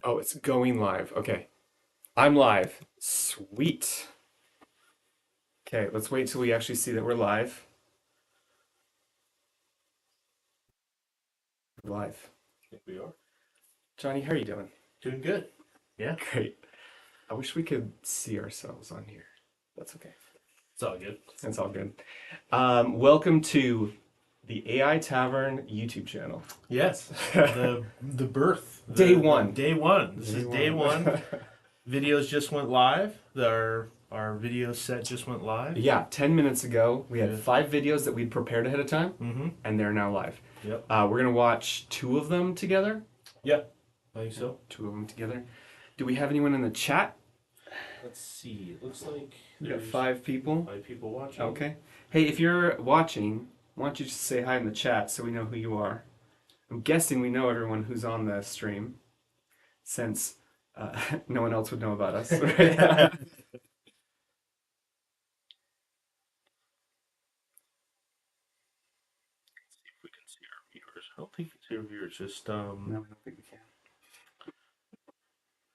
Oh, it's going live. Okay. I'm live. Sweet. Okay, let's wait till we actually see that we're live. Live. I think we are. Johnny, how are you doing? Doing good. Yeah. Great. I wish we could see ourselves on here. That's okay. It's all good. It's all good. Welcome to the AI Tavern YouTube channel. Yes. The birth. Day one. Day one. This Day is day one. one. Videos just went live. Our video set just went live. Yeah, 10 minutes ago, we had Yeah. 5 videos that we'd prepared ahead of time, Mm-hmm. and they're now live. Yep. We're going to watch 2 of them together. Yep. I think so. 2 of them together. Do we have anyone in the chat? Let's see. It looks like We got there's 5 people. 5 people watching. Okay. Hey, if you're watching, why don't you just say hi in the chat so we know who you are? I'm guessing we know everyone who's on the stream, since no one else would know about us. Right? If we can see our viewers. I don't think we can see our viewers. Just No, I don't think we can.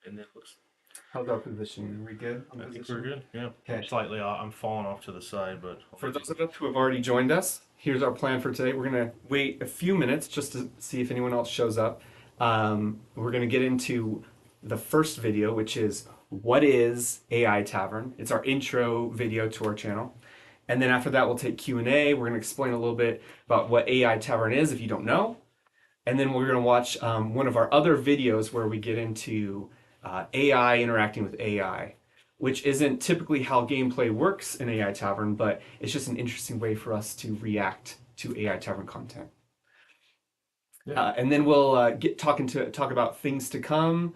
and then it looks. How's our position? Are we good? I think we're good. Yeah. Okay. Slightly off. I'm falling off to the side, but For those of us who have already joined us, here's our plan for today. We're going to wait a few minutes just to see if anyone else shows up. We're going to get into the first video, which is what is AI-Tavern? It's our intro video to our channel. And then after that, we'll take Q&A. We're going to explain a little bit about what AI-Tavern is if you don't know. And then we're going to watch one of our other videos where we get into AI interacting with AI, which isn't typically how gameplay works in AI Tavern, but it's just an interesting way for us to react to AI Tavern content. Yeah. And then we'll talk about things to come,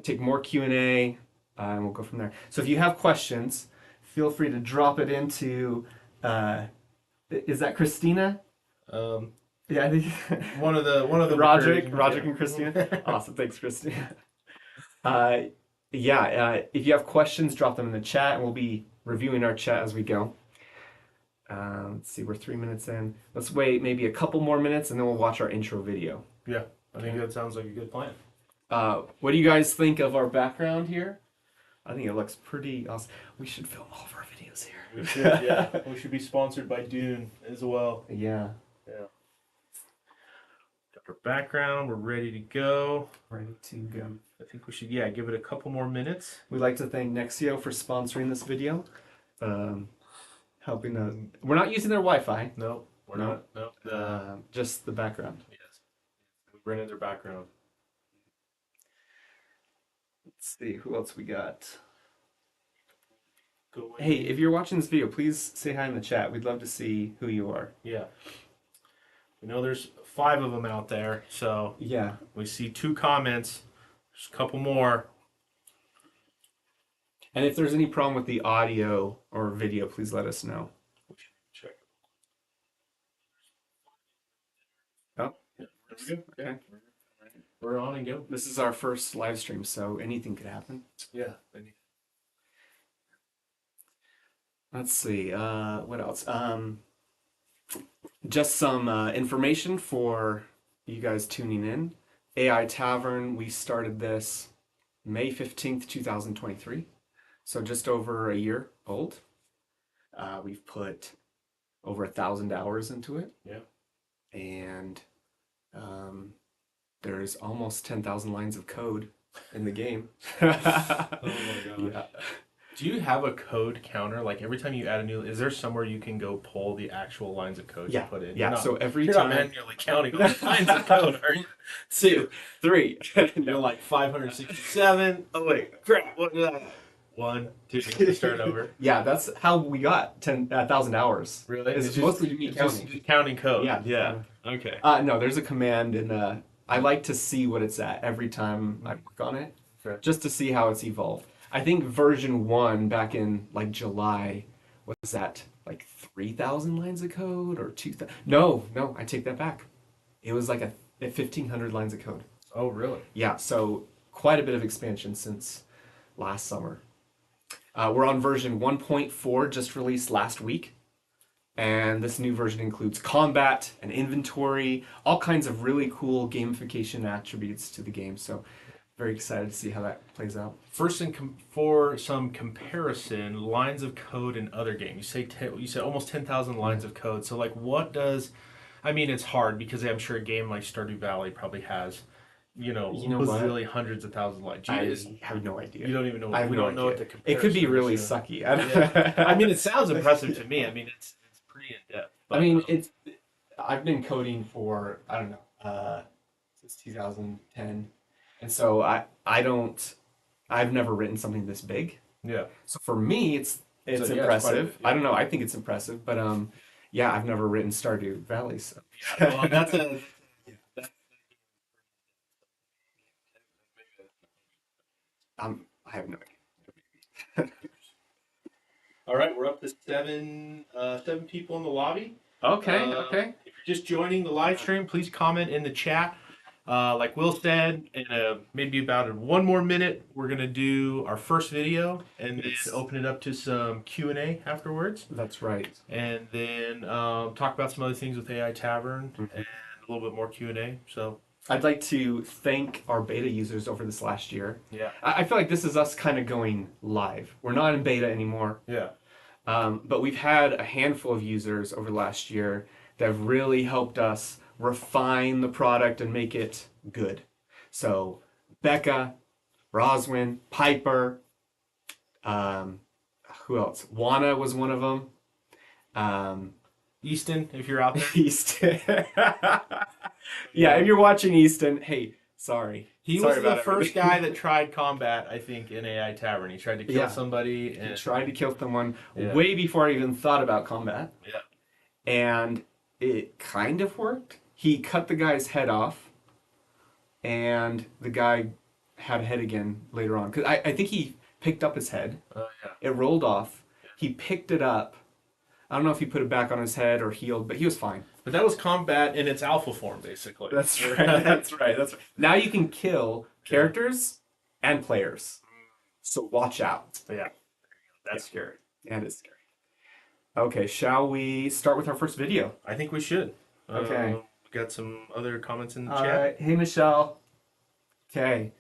take more Q&A, and we'll go from there. So if you have questions, feel free to drop it into. Is that Christina? Yeah, I think one of the Roderick yeah. and Christina. Awesome, thanks, Christina. If you have questions, drop them in the chat, and we'll be reviewing our chat as we go. Let's see, we're 3 minutes in. Let's wait maybe a couple more minutes, and then we'll watch our intro video. Yeah, I think that sounds like a good plan. What do you guys think of our background here? I think it looks pretty awesome. We should film all of our videos here. We should, yeah. We should be sponsored by Dune as well. Yeah. Yeah. Got our background. We're ready to go. Ready to go. I think we should, give it a couple more minutes. We'd like to thank Nexio for sponsoring this video. Helping us. We're not using their Wi-Fi. No, we're No. not. No. Just the background. Yes. We rented their background. Let's see, who else we got? Go Hey, if you're watching this video, please say hi in the chat. We'd love to see who you are. Yeah. We know there's 5 of them out there, so Yeah. we see 2 comments. There's a couple more. And if there's any problem with the audio or video, please let us know. We should check. Oh, Yeah, we're good. okay. We're on and go. This is our first live stream, so anything could happen. Yeah. Let's see, what else? Just some information for you guys tuning in. AI Tavern, we started this May 15th, 2023. So just over a year old. We've put over 1,000 hours into it. Yeah. And there's almost 10,000 lines of code in the game. Oh my gosh. Yeah. Do you have a code counter? Like every time you add a new, is there somewhere you can go pull the actual lines of code Yeah. you put in? Yeah. So every You're time. not manually counting all the lines of code, are you? 2, 3. You're like 567. Oh wait, crap! What did I? 1, 2. Start over. Yeah, that's how we got 1,000 hours. Really? It's mostly me counting. Just counting code. Yeah. Yeah. Okay. No, there's a command, and I like to see what it's at every time I work on it, Sure. just to see how it's evolved. I think version 1 back in like July was at like 3,000 lines of code or 2,000. No, I take that back. It was like a 1,500 lines of code. Oh really? Yeah, so quite a bit of expansion since last summer. We're on version 1.4, just released last week. And this new version includes combat and inventory, all kinds of really cool gamification attributes to the game. So very excited to see how that plays out. First, for some comparison, lines of code in other games. You say almost 10,000 lines of code. So like, what does? I mean, it's hard because I'm sure a game like Stardew Valley probably has, bazillion hundreds of thousands of lines. I have no idea. You don't even know. We don't know what the comparison. It could be really is. sucky. Yeah. I mean, it sounds impressive to me. I mean, it's pretty in depth. I mean, I've been coding for, I don't know, since 2010. And so I've never written something this big. Yeah. So for me, it's impressive. I don't know. I think it's impressive, but yeah, I've never written Stardew Valley. So Well, that's I have no idea. all right. We're up to seven people in the lobby. Okay. If you're just joining the live stream, please comment in the chat. Like Will said, in maybe about 1 more minute, we're gonna do our first video and then open it up to some Q&A afterwards. That's right. And then talk about some other things with AI-Tavern and a little bit more Q&A. So I'd like to thank our beta users over this last year. Yeah. I feel like this is us kind of going live. We're not in beta anymore. Yeah. But we've had a handful of users over the last year that have really helped us refine the product and make it good. So Becca, Roswin, Piper, who else? Wana was one of them. Easton, if you're out there. Easton. Yeah, if you're watching Easton, hey, sorry. He Sorry was the about first everything. guy that tried combat, I think, in AI-Tavern. He tried to kill somebody. And He tried to kill someone Yeah. way before I even thought about combat. Yeah. And it kind of worked. He cut the guy's head off, and the guy had a head again later on. Because I think he picked up his head. Yeah. It rolled off. He picked it up. I don't know if he put it back on his head or healed, but he was fine. But that was combat in its alpha form, basically. That's right. That's right. That's right. Now you can kill characters and players. So watch out. Yeah. That's scary. And it's scary. Okay, shall we start with our first video? I think we should. Okay. We got some other comments in the All chat. right. Hey, Michelle. Okay.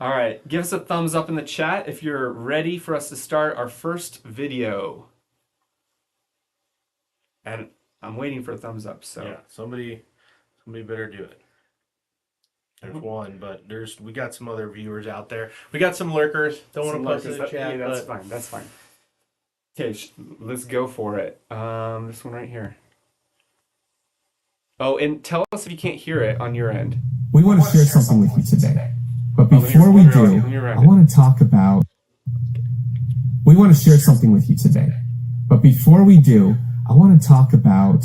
All right. Give us a thumbs up in the chat if you're ready for us to start our first video. And I'm waiting for a thumbs up. So Yeah, somebody better do it. There's one, but we got some other viewers out there. We got some lurkers. Don't want to post in the chat. Yeah, that's fine. That's fine. Okay, let's go for it. This one right here. Oh, and tell us if you can't hear it on your end. We want to share something with you today. But before we do, I want to talk about... We want to share something with you today. But before we do, I want to talk about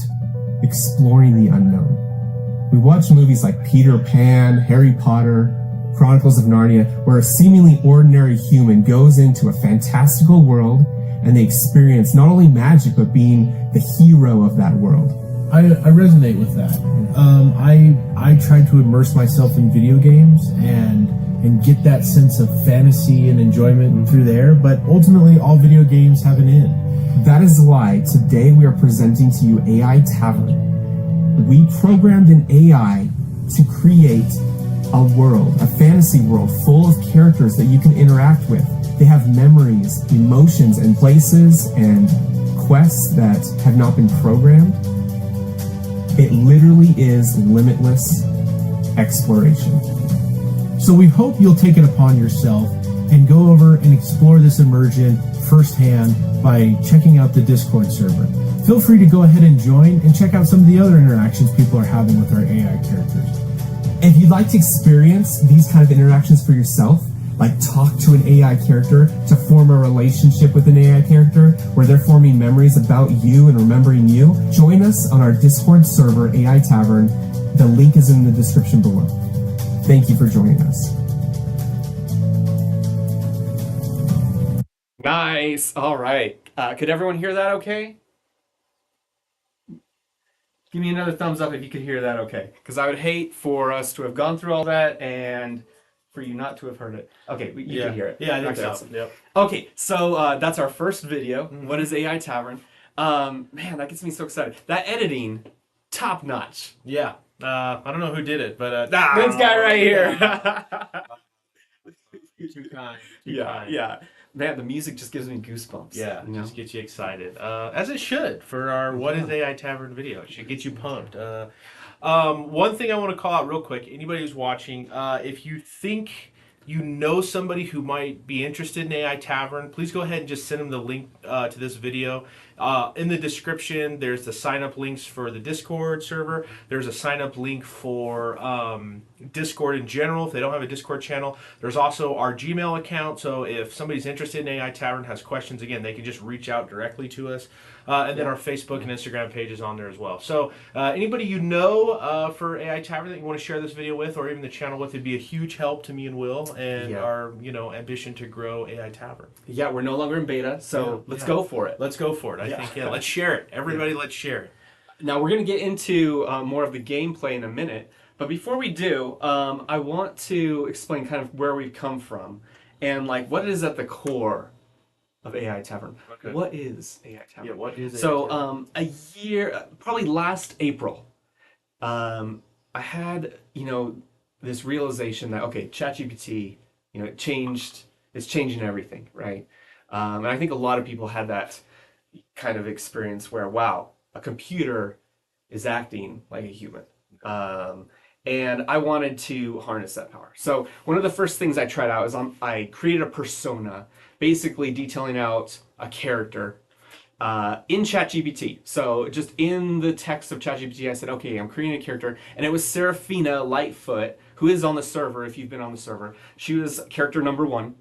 exploring the unknown. We watch movies like Peter Pan, Harry Potter, Chronicles of Narnia, where a seemingly ordinary human goes into a fantastical world and they experience not only magic, but being the hero of that world. I resonate with that. I try to immerse myself in video games and get that sense of fantasy and enjoyment through there, but ultimately all video games have an end. That is why today we are presenting to you AI-Tavern. We programmed an AI to create a world, a fantasy world full of characters that you can interact with. They have memories, emotions, and places and quests that have not been programmed. It literally is limitless exploration. So we hope you'll take it upon yourself and go over and explore this immersion firsthand by checking out the Discord server. Feel free to go ahead and join and check out some of the other interactions people are having with our AI characters. If you'd like to experience these kind of interactions for yourself, like talk to an AI character to form a relationship with an AI character where they're forming memories about you and remembering you, join us on our Discord server, AI-Tavern. The link is in the description below. Thank you for joining us. Nice. All right. Could everyone hear that okay? Give me another thumbs up if you could hear that okay. Because I would hate for us to have gone through all that and for you not to have heard it. Okay, you can hear it. Yeah, I think Okay, so. awesome. Yep. Okay, so that's our first video. What is AI-Tavern? Man, that gets me so excited. That editing, top notch. Yeah. I don't know who did it, but This guy right here. Too kind. Too Yeah, kind. yeah. Man, the music just gives me goosebumps. Yeah, you know? just gets you excited. As it should for our What is AI Tavern video. It should get you pumped. One thing I want to call out real quick, anybody who's watching, if you think you know somebody who might be interested in AI Tavern, please go ahead and just send them the link to this video. In the description, there's the sign up links for the Discord server. There's a sign up link for Discord in general if they don't have a Discord channel. There's also our Gmail account. So if somebody's interested in AI Tavern, has questions, again, they can just reach out directly to us. And then our Facebook and Instagram page is on there as well. So anybody you know for AI Tavern that you want to share this video with, or even the channel with, it'd be a huge help to me and Will and our ambition to grow AI Tavern. Yeah, we're no longer in beta, so let's go for it. Let's go for it. I think let's share it. Everybody, let's share it. Now we're gonna get into more of the gameplay in a minute, but before we do, I want to explain kind of where we've come from and like what is at the core of AI Tavern. Okay. What is AI Tavern? Yeah, what is AI Tavern? A year, probably last April, I had this realization that ChatGPT, it's changing everything, right? And I think a lot of people had that kind of experience where, wow, a computer is acting like a human. And I wanted to harness that power. So one of the first things I tried out is I created a persona, basically detailing out a character in ChatGPT. So just in the text of ChatGPT, I said, okay, I'm creating a character. And it was Seraphina Lightfoot, who is on the server, if you've been on the server. She was character number 1.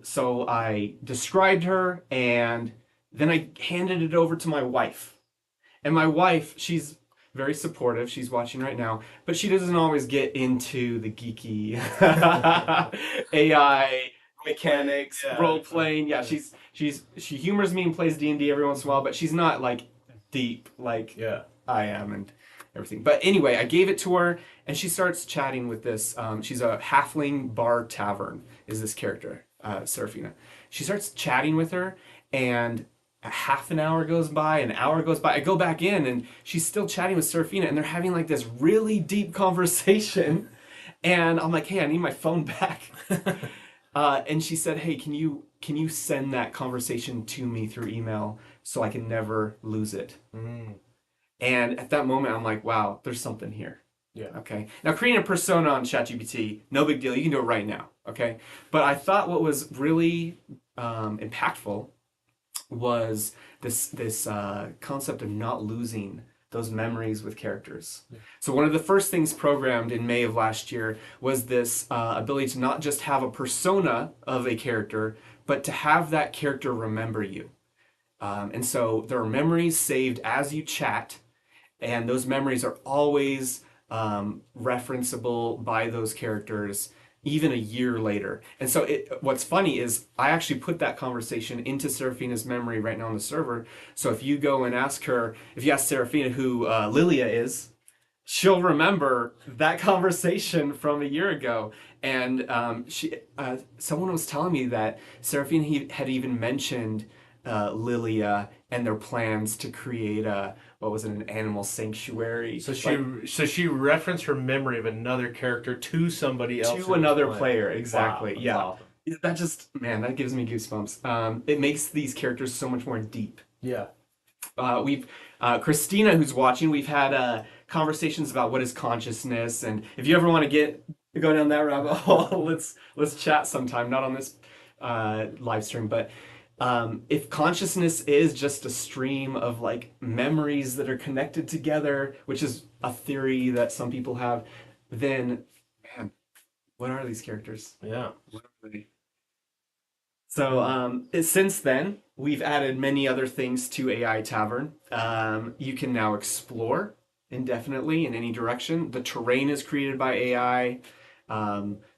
So I described her, and then I handed it over to my wife. And my wife, she's very supportive. She's watching right now, but she doesn't always get into the geeky AI mechanics, role playing. Yeah, she humors me and plays D&D every once in a while, but she's not like deep like I am and everything. But anyway, I gave it to her, and she starts chatting with this. She's a halfling bar tavern. Is this character, Seraphina? She starts chatting with her, and a half an hour goes by, an hour goes by. I go back in, and she's still chatting with Seraphina, and they're having like this really deep conversation. And I'm like, hey, I need my phone back. And she said, hey, can you send that conversation to me through email so I can never lose it? And at that moment, I'm like, wow, there's something here. Yeah. Okay. Now, creating a persona on ChatGPT, no big deal. You can do it right now. Okay. But I thought what was really impactful was this concept of not losing those memories with characters. Yeah. So one of the first things programmed in May of last year was this ability to not just have a persona of a character, but to have that character remember you. And so there are memories saved as you chat, and those memories are always referenceable by those characters even a year later. And so what's funny is I actually put that conversation into Seraphina's memory right now on the server. So if you go and ask her, if you ask Seraphina who Lilia is, she'll remember that conversation from a year ago. And someone was telling me that Seraphina had even mentioned Lilia and their plans to create an animal sanctuary. So she referenced her memory of another character to somebody else. To another player, exactly. Wow, yeah. Awesome. That gives me goosebumps. It makes these characters so much more deep. Yeah. We've Christina, who's watching, we've had conversations about what is consciousness, and if you ever want to go down that rabbit hole, let's chat sometime. Not on this live stream, but if consciousness is just a stream of like memories that are connected together, which is a theory that some people have, then man, what are these characters? Yeah. What are they? So since then, we've added many other things to AI Tavern. You can now explore indefinitely in any direction. The terrain is created by AI.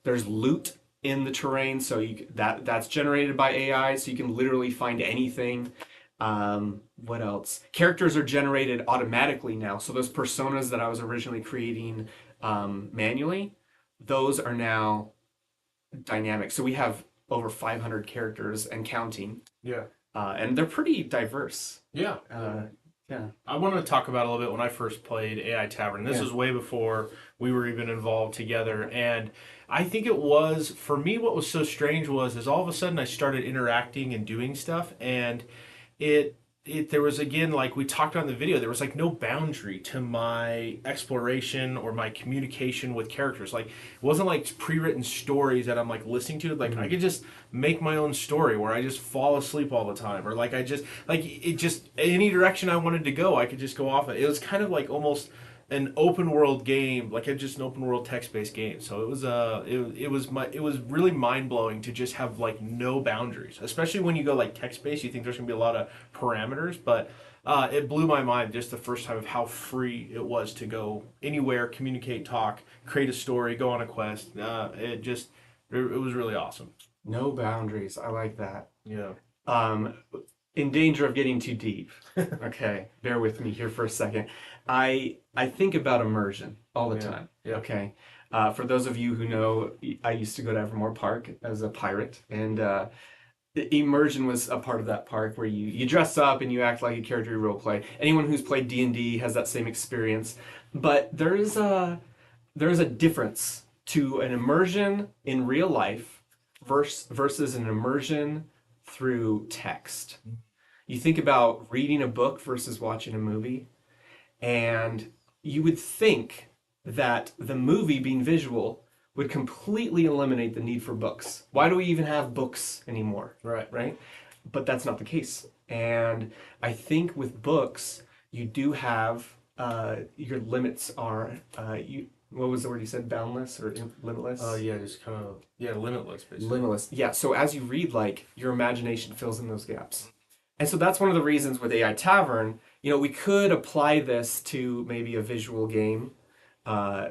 There's loot in the terrain, so that's generated by AI, so you can literally find anything. What else? Characters are generated automatically now, so those personas that I was originally creating manually, those are now dynamic. So we have over 500 characters and counting. Yeah. And they're pretty diverse. Yeah. Yeah. I wanted to talk about a little bit when I first played AI Tavern. This was way before we were even involved together, and I think it was, for me, what was so strange is all of a sudden I started interacting and doing stuff, and it there was, again, like we talked on the video, there was like no boundary to my exploration or my communication with characters. Like, it wasn't like pre-written stories that I'm like listening to. Like, I could just make my own story where I just fall asleep all the time, or like I just like it just any direction I wanted to go, I could just go off it. It was kind of like almost an open world game, like just an open world text based game. So it was it was really mind blowing to just have like no boundaries, especially when you go like text based. You think there's gonna be a lot of parameters, but it blew my mind just the first time of how free it was to go anywhere, communicate, talk, create a story, go on a quest. It was really awesome. No boundaries. I like that. Yeah. In danger of getting too deep. Okay, bear with me here for a second. I think about immersion all the time. Yeah. Okay. For those of you who know, I used to go to Evermore Park as a pirate, and the immersion was a part of that park where you dress up and you act like a character you roleplay. Anyone who's played D&D has that same experience, but there is a difference to an immersion in real life versus an immersion through text. You think about reading a book versus watching a movie, and you would think that the movie being visual would completely eliminate the need for books. Why do we even have books anymore? Right? But that's not the case. And I think with books, you do have your limits are what was the word you said? Boundless or limitless? Yeah, just kind of limitless basically. Limitless. Yeah. So as you read, like your imagination fills in those gaps. And so that's one of the reasons with AI Tavern, we could apply this to maybe a visual game,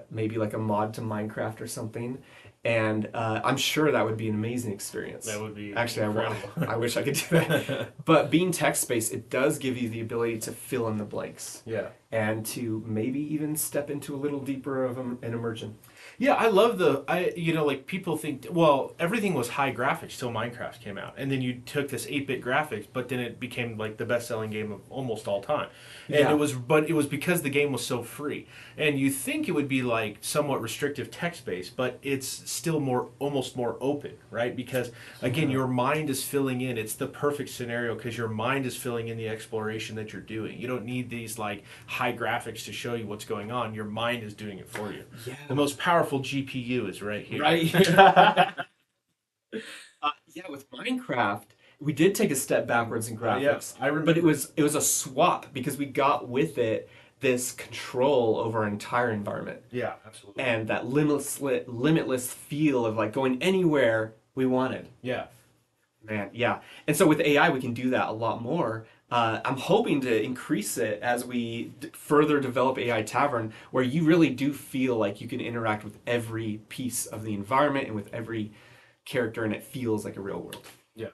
maybe like a mod to Minecraft or something. And I'm sure that would be an amazing experience. That would be actually, I wish I could do that. But being text-based, it does give you the ability to fill in the blanks. Yeah. And to maybe even step into a little deeper of an immersion. Yeah, I love like people think, well, everything was high graphics till Minecraft came out. And then you took this 8-bit graphics, but then it became like the best-selling game of almost all time. And it was because the game was so free. And you think it would be like somewhat restrictive text-based, but it's still almost more open, right? Because again, your mind is filling in. It's the perfect scenario because your mind is filling in the exploration that you're doing. You don't need these like high graphics to show you what's going on. Your mind is doing it for you. Yeah. The most powerful GPU is right here. Right. With Minecraft, we did take a step backwards in graphics. I remember. But it was a swap because we got with it this control over our entire environment. Yeah, absolutely. And that limitless feel of like going anywhere we wanted. Yeah. Man, yeah. And so with AI, we can do that a lot more. I'm hoping to increase it as we further develop AI Tavern, where you really do feel like you can interact with every piece of the environment and with every character, and it feels like a real world. Yeah.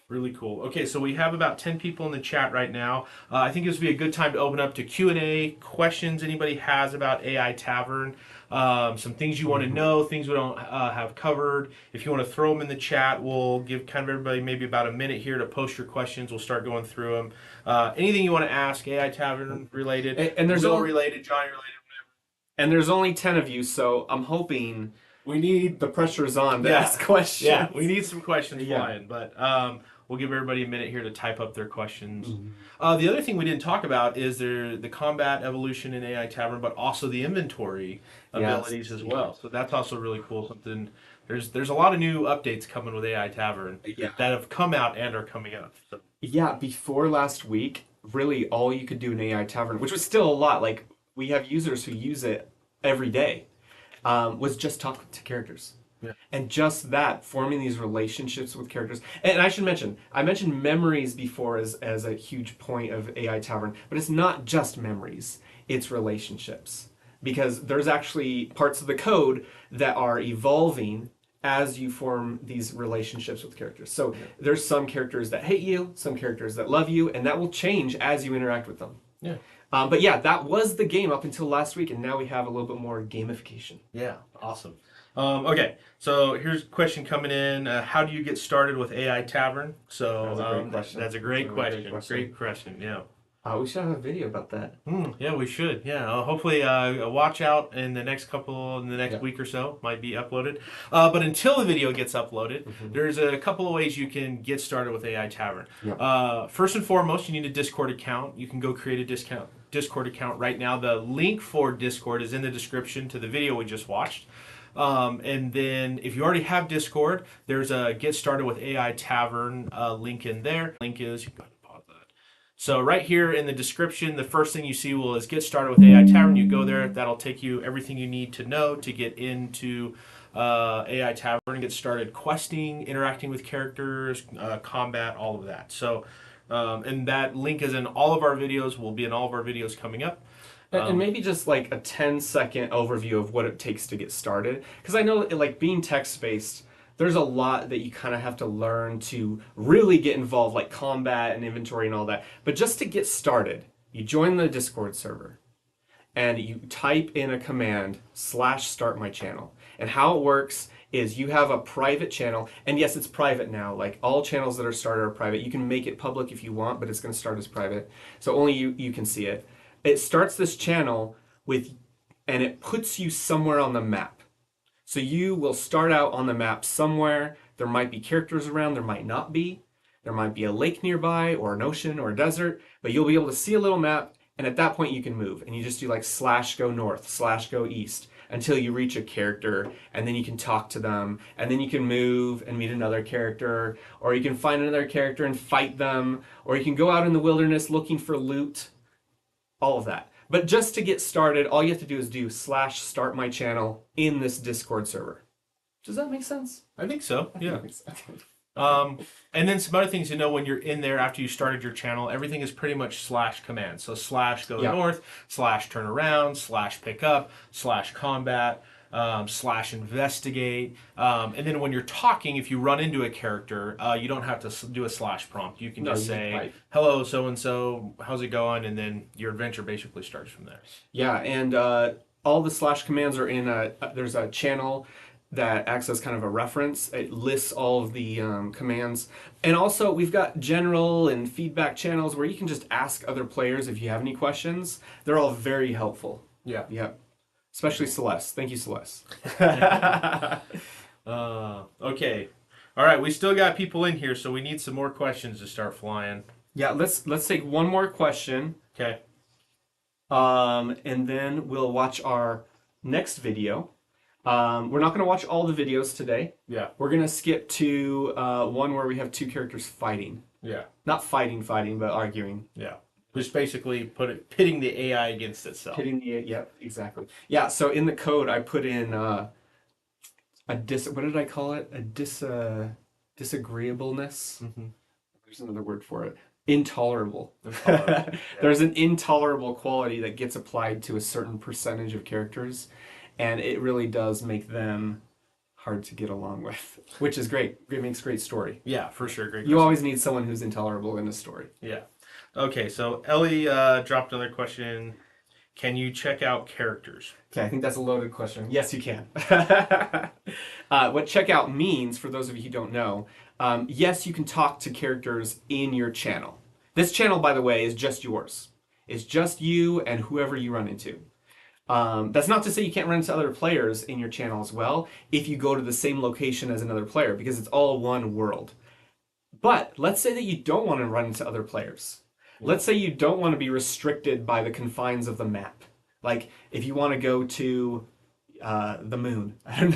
Really cool. Okay, so we have about 10 people in the chat right now. I think this would be a good time to open up to Q&A, questions anybody has about AI Tavern, some things you want to know, things we don't have covered. If you want to throw them in the chat, we'll give kind of everybody maybe about a minute here to post your questions. We'll start going through them. Anything you want to ask, AI Tavern related, and there's Will related, Johnny related, whatever. And there's only 10 of you, so I'm hoping the pressure is on to ask questions. Yeah, we need some questions flying, but we'll give everybody a minute here to type up their questions. The other thing we didn't talk about is the combat evolution in AI Tavern, but also the inventory abilities as well. So that's also really cool. Something there's a lot of new updates coming with AI Tavern that have come out and are coming up. So. Yeah, before last week, really all you could do in AI Tavern, which was still a lot, like we have users who use it every day, was just talk to characters. Yeah. And just that, forming these relationships with characters. And I mentioned memories before as a huge point of AI Tavern, but it's not just memories, it's relationships. Because there's actually parts of the code that are evolving as you form these relationships with characters. So there's some characters that hate you, some characters that love you, and that will change as you interact with them. Yeah. But yeah, that was the game up until last week, and now we have a little bit more gamification. Yeah, awesome. Okay, so here's a question coming in. How do you get started with AI Tavern? So That's a great question. That's a great question. Great question, yeah. We should have a video about that. Yeah, we should. Yeah, hopefully, watch out in the next week or so. Might be uploaded. But until the video gets uploaded, there's a couple of ways you can get started with AI Tavern. First and foremost, you need a Discord account. You can go create a Discord account right now. The link for Discord is in the description to the video we just watched. And then if you already have Discord, there's a Get Started with AI Tavern link in there. Link is, you got to pause that. So right here in the description, the first thing you see is Get Started with AI Tavern. You go there, that'll take you everything you need to know to get into AI Tavern, get started questing, interacting with characters, combat, all of that. So, and that link is in all of our videos, will be in all of our videos coming up. And maybe just like a 10-second overview of what it takes to get started. Because I know, like, being text-based, there's a lot that you kind of have to learn to really get involved, like combat and inventory and all that. But just to get started, you join the Discord server and you type in a command /start my channel. And how it works is you have a private channel, and yes, it's private now. Like, all channels that are started are private. You can make it public if you want, but it's going to start as private. So only you can see it. It starts this channel and it puts you somewhere on the map. So you will start out on the map somewhere. There might be characters around, there might not be. There might be a lake nearby, or an ocean, or a desert, but you'll be able to see a little map, and at that point you can move. And you just do like /go north, /go east, until you reach a character, and then you can talk to them, and then you can move and meet another character, or you can find another character and fight them, or you can go out in the wilderness looking for loot. All of that. But just to get started, all you have to do is do /start my channel in this Discord server. Does that make sense? I think so, yeah. And then some other things to know when you're in there after you started your channel, everything is pretty much /command. So /go north, /turn around, /pick up, /combat, /investigate. And then when you're talking, if you run into a character, you don't have to do a /prompt. You can just say, hello, so-and-so, how's it going? And then your adventure basically starts from there. Yeah, and all the /commands are in there's a channel that acts as kind of a reference. It lists all of the commands. And also, we've got general and feedback channels where you can just ask other players if you have any questions. They're all very helpful. Yeah. Yep. Especially Celeste. Thank you, Celeste. Okay. All right, we still got people in here, so we need some more questions to start flying. Yeah, let's take one more question. Okay. And then we'll watch our next video. We're not going to watch all the videos today. Yeah. We're going to skip to one where we have two characters fighting. Yeah. Not fighting, but arguing. Yeah. Just basically pitting the AI against itself. Yep, exactly. Yeah, so in the code I put in what did I call it? Disagreeableness. Mm-hmm. There's another word for it. Intolerable. Yeah. There's an intolerable quality that gets applied to a certain percentage of characters, and it really does make them hard to get along with, which is great. It makes great story. Yeah, for sure. Great. You always need someone who's intolerable in a story. Yeah. Okay, so Ellie dropped another question. Can you check out characters? Okay, I think that's a loaded question. Yes, you can. What checkout means, for those of you who don't know, yes, you can talk to characters in your channel. This channel, by the way, is just yours. It's just you and whoever you run into. That's not to say you can't run into other players in your channel as well if you go to the same location as another player, because it's all one world. But let's say that you don't want to run into other players. Let's say you don't want to be restricted by the confines of the map. Like, if you want to go to the moon, I don't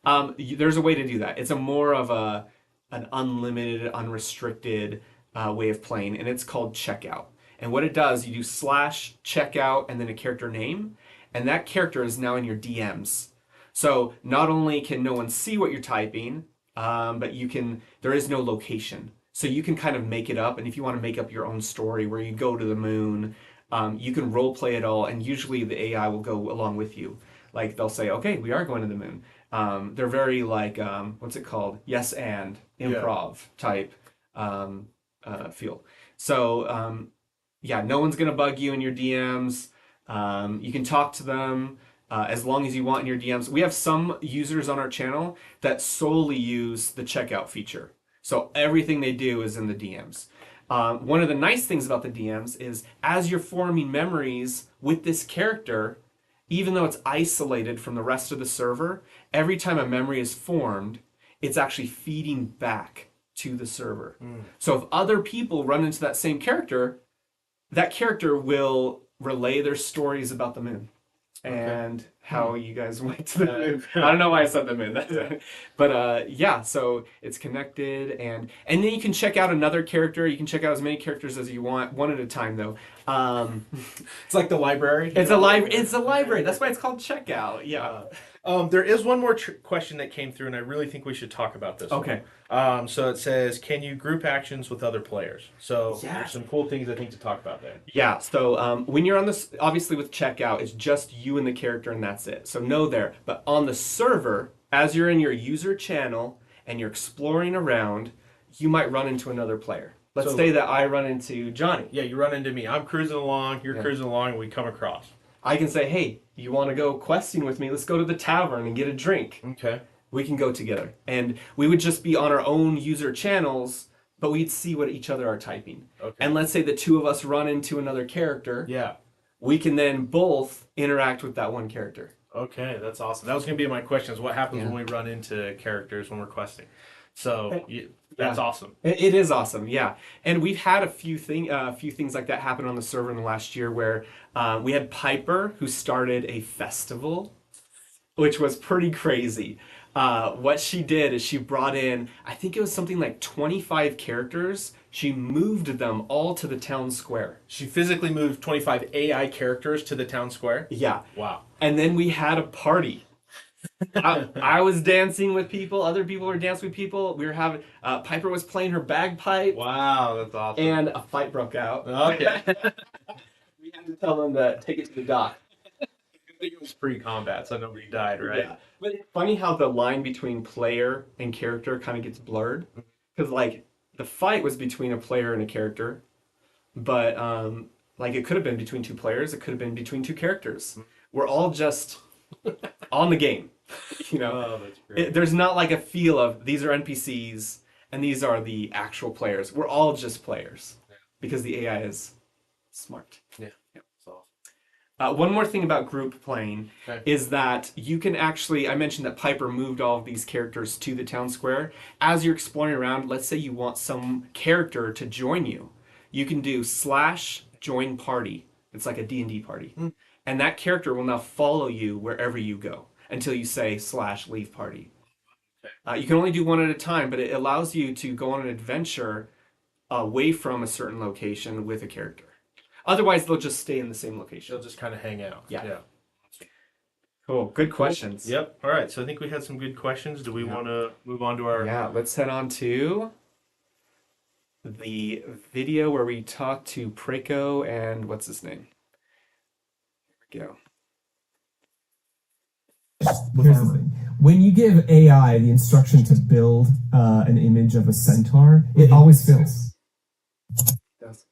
know. There's a way to do that. It's a more of an unlimited, unrestricted way of playing, and it's called checkout. And what it does, you do /checkout and then a character name, and that character is now in your DMs. So not only can no one see what you're typing, but there is no location. So you can kind of make it up, and if you want to make up your own story where you go to the moon, you can role play it all, and usually the AI will go along with you. Like, they'll say, okay, we are going to the moon. They're very like, what's it called? Yes and improv type feel. So yeah, no one's going to bug you in your DMs. You can talk to them as long as you want in your DMs. We have some users on our channel that solely use the checkout feature. So everything they do is in the DMs. One of the nice things about the DMs is as you're forming memories with this character, even though it's isolated from the rest of the server, every time a memory is formed, it's actually feeding back to the server. So if other people run into that same character, that character will relay their stories about the moon and how you guys went to the moon. I don't know why I said the moon. But yeah, so it's connected, and then you can check out another character. You can check out as many characters as you want, one at a time though. It's like the library. It's a library. It's a library. That's why it's called checkout. Yeah. There is one more question that came through, and I really think we should talk about this. Okay. So it says, can you group actions with other players? So there's some cool things I think to talk about there. Yeah. So when you're on this, obviously with checkout, it's just you and the character, and that's it. So no there. But on the server, as you're in your user channel and you're exploring around, you might run into another player. Let's say that I run into Johnny. Yeah, you run into me. I'm cruising along. You're cruising along, and we come across. I can say, hey, you want to go questing with me? Let's go to the tavern and get a drink. Okay. We can go together. And we would just be on our own user channels, but we'd see what each other are typing. Okay. And let's say the two of us run into another character. Yeah. We can then both interact with that one character. Okay, that's awesome. That was going to be my question, is what happens when we run into characters when we're questing. So that's awesome. It is awesome, yeah. And we've had a few things like that happen on the server in the last year where we had Piper, who started a festival, which was pretty crazy. What she did is she brought in, I think it was something like 25 characters. She moved them all to the town square. She physically moved 25 AI characters to the town square? Yeah. Wow. And then we had a party. I was dancing with people. Other people were dancing with people. We were having... Piper was playing her bagpipe. Wow, that's awesome. And a fight broke out. Okay. We had to tell them to take it to the dock. I think it was pre-combat, so nobody died, right? Yeah. But it's funny how the line between player and character kind of gets blurred. Because, like, the fight was between a player and a character. But, like, it could have been between two players. It could have been between two characters. We're all just on the game. You know? Oh, that's great. There's not, like, a feel of these are NPCs and these are the actual players. We're all just players. Because the AI is smart. Yeah. One more thing about group playing is that you can actually, I mentioned that Piper moved all of these characters to the town square. As you're exploring around, let's say you want some character to join you. You can do /join party. It's like a D&D party. And that character will now follow you wherever you go until you say /leave party. You can only do one at a time, but it allows you to go on an adventure away from a certain location with a character. Otherwise, they'll just stay in the same location. They'll just kind of hang out. Yeah. Cool. Good questions. Yep. All right. So I think we had some good questions. Do we want to move on to our... Yeah, let's head on to the video where we talk to Preco and what's his name? Here we go. Here's the thing. When you give AI the instruction to build an image of a centaur, it always fails. It does.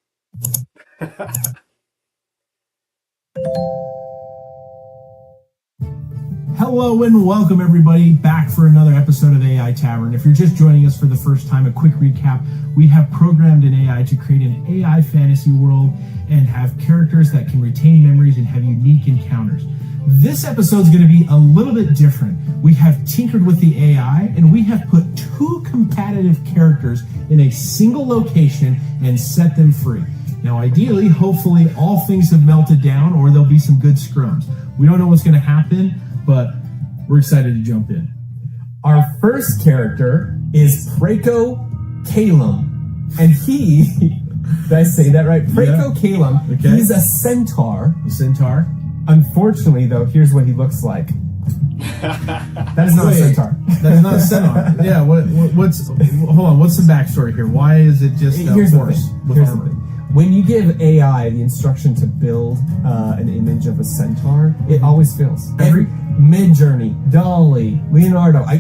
Hello and welcome everybody back for another episode of AI-Tavern. If you're just joining us for the first time, a quick recap. We have programmed an AI to create an AI fantasy world and have characters that can retain memories and have unique encounters. This episode is going to be a little bit different. We have tinkered with the AI and we have put two competitive characters in a single location and set them free. Now, ideally, hopefully, all things have melted down or there'll be some good scrums. We don't know what's going to happen, but we're excited to jump in. Our first character is Preco Calum, and he, did I say that right? Preco Calum, he's a centaur. A centaur? Unfortunately, though, here's what he looks like. That is not a centaur. That is not a centaur. Yeah, hold on, what's the backstory here? Why is it just a horse with armor? When you give AI the instruction to build an image of a centaur, it always fails. Every Mid-Journey, Dolly, Leonardo, I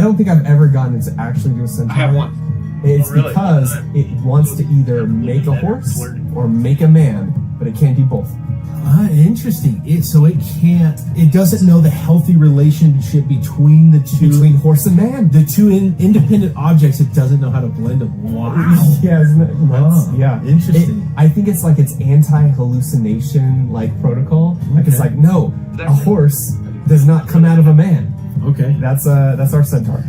don't think I've ever gotten it to actually do a centaur. I have one. It's because it wants to either make a horse or make a man. but it can be both. Interesting. It doesn't know the healthy relationship between the two. Between horse and man. The two independent objects, it doesn't know how to blend them. Wow. Yeah, isn't it nuts? Yeah. Interesting. I think it's like its anti-hallucination like protocol. Like it's like, no, a horse does not come out of a man. Okay. That's our centaur.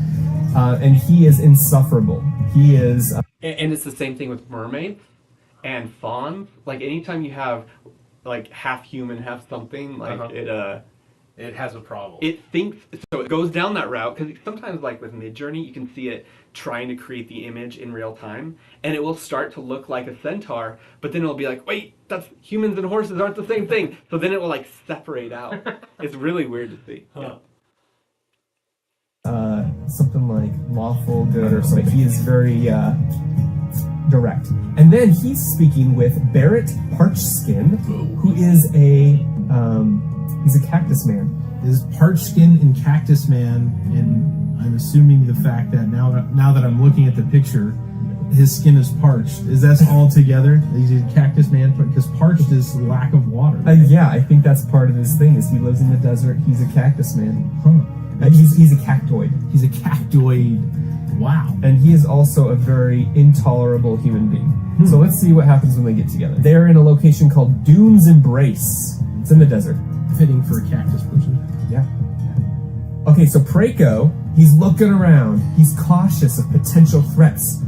And he is insufferable. He is... And it's the same thing with mermaids and fawns. Like anytime you have like half human, half something, like it has a problem. It thinks, so it goes down that route, because sometimes like with Midjourney, you can see it trying to create the image in real time, and it will start to look like a centaur, but then it'll be like, wait, that's humans and horses aren't the same thing. So then it will like separate out. It's really weird to see. Huh. Something like lawful good or something. He is very direct. And then he's speaking with Barrett Parchskin, who is he's a cactus man. Is Parchskin and Cactus Man, and I'm assuming the fact that now that I'm looking at the picture, his skin is parched. Is that all together? He's a Cactus Man because parched is lack of water. Right? Yeah, I think that's part of his thing. Is he lives in the desert? He's a cactus man. Huh. He's a cactoid. He's a cactoid. Wow. And he is also a very intolerable human being. So let's see what happens when they get together. They're in a location called Dune's Embrace. It's in the desert. Fitting for a cactus person. Yeah. Okay, so Preco, he's looking around. He's cautious of potential threats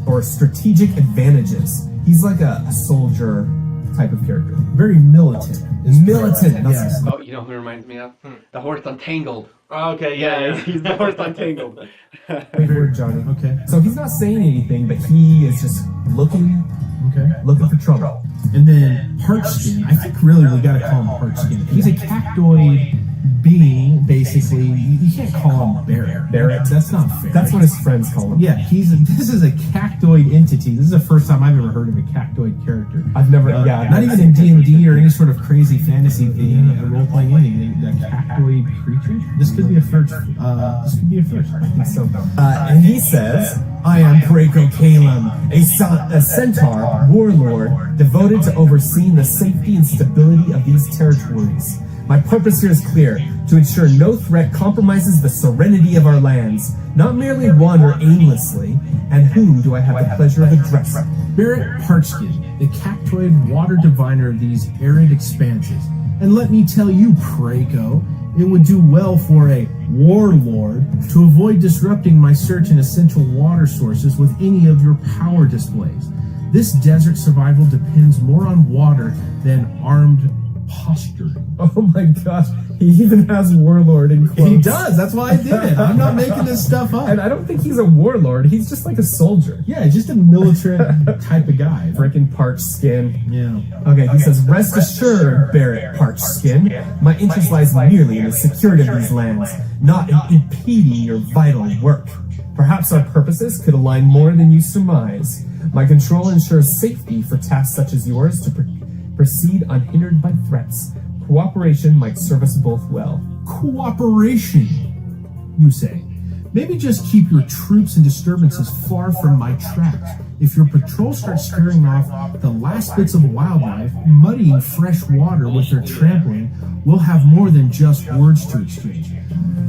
or strategic advantages. He's like a soldier type of character. Very militant. Militant. Yes. Oh, you know who reminds me of? The horse on Tangled. Oh, okay, Yeah, he's the horse on Tangled. Wait for it, Johnny. Okay. So he's not saying anything, but he is just looking for trouble. And then Parchskin, I think really we gotta call him Parchskin. He's a cactoid being, basically. You can't call him Barrett. That's not fair. That's what his friends call him. Yeah, this is a cactoid entity. This is the first time I've ever heard of a cactoid character. I've never, not even in D&D or any sort of crazy fantasy thing, a role-playing anything, a cactoid creature. This could be a first. I think so. And he says, I am Preco Kalem, a centaur warlord devoted to overseeing the safety and stability of these territories. My purpose here is clear, to ensure no threat compromises the serenity of our lands, not merely wander aimlessly. And whom do I have the pleasure of addressing? Barrett Parchskin, the cactoid water diviner of these arid expanses. And let me tell you, Preco, it would do well for a warlord to avoid disrupting my search in essential water sources with any of your power displays. This desert survival depends more on water than armed posturing. Oh my gosh, he even has warlord in quotes. He does, that's why I did it. I'm not making this stuff up. And I don't think he's a warlord, he's just like a soldier. Yeah, just a militant type of guy. Freaking parched skin. Yeah. Okay, he says, rest assured, Barrett Parched Skin, my interest lies merely in the security of these lands, not in impeding your vital work. Perhaps our purposes could align more than you surmise. My control ensures safety for tasks such as yours to proceed unhindered by threats. Cooperation might serve us both well. Cooperation, you say? Maybe just keep your troops and disturbances far from my tracks. If your patrol starts scaring off the last bits of wildlife, muddying fresh water with their trampling, we'll have more than just words to exchange.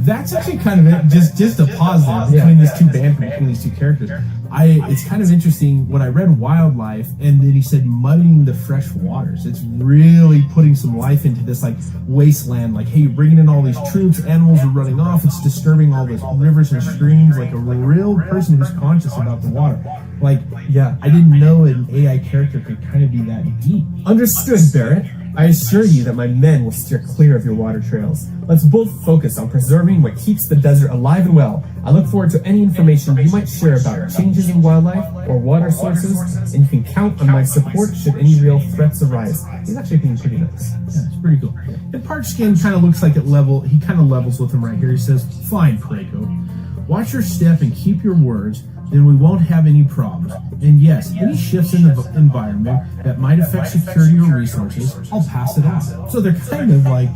That's actually kind of it, just a pause there between these two between these two characters. It's kind of interesting when I read wildlife and then he said muddying the fresh waters. It's really putting some life into this like wasteland. Like, hey, you're bringing in all these troops, animals are running off, it's disturbing all the rivers and streams. Like a real person who's conscious about the water. Like, yeah, I didn't know an AI character could kind of be that deep. Understood, Barrett. I assure you that my men will steer clear of your water trails. Let's both focus on preserving what keeps the desert alive and well. I look forward to any information you might share about changes in wildlife or water sources, and you can count on my support should any real threats arise. He's actually being pretty nice. Yeah, it's pretty cool. And Parchskin kind of looks like he kind of levels with him right here. He says, fine, Preco. Watch your step and keep your words, then we won't have any problems. And yes, any shifts in the environment that might affect security or resources, I'll pass it on. So they're kind of like,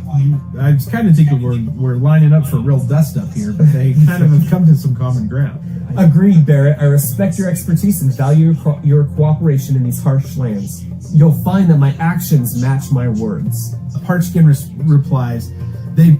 I was kind of thinking we're lining up for real dust up here, but they kind of have come to some common ground. Agreed, Barrett. I respect your expertise and value your cooperation in these harsh lands. you'll find that my actions match my words. Parchkin replies, they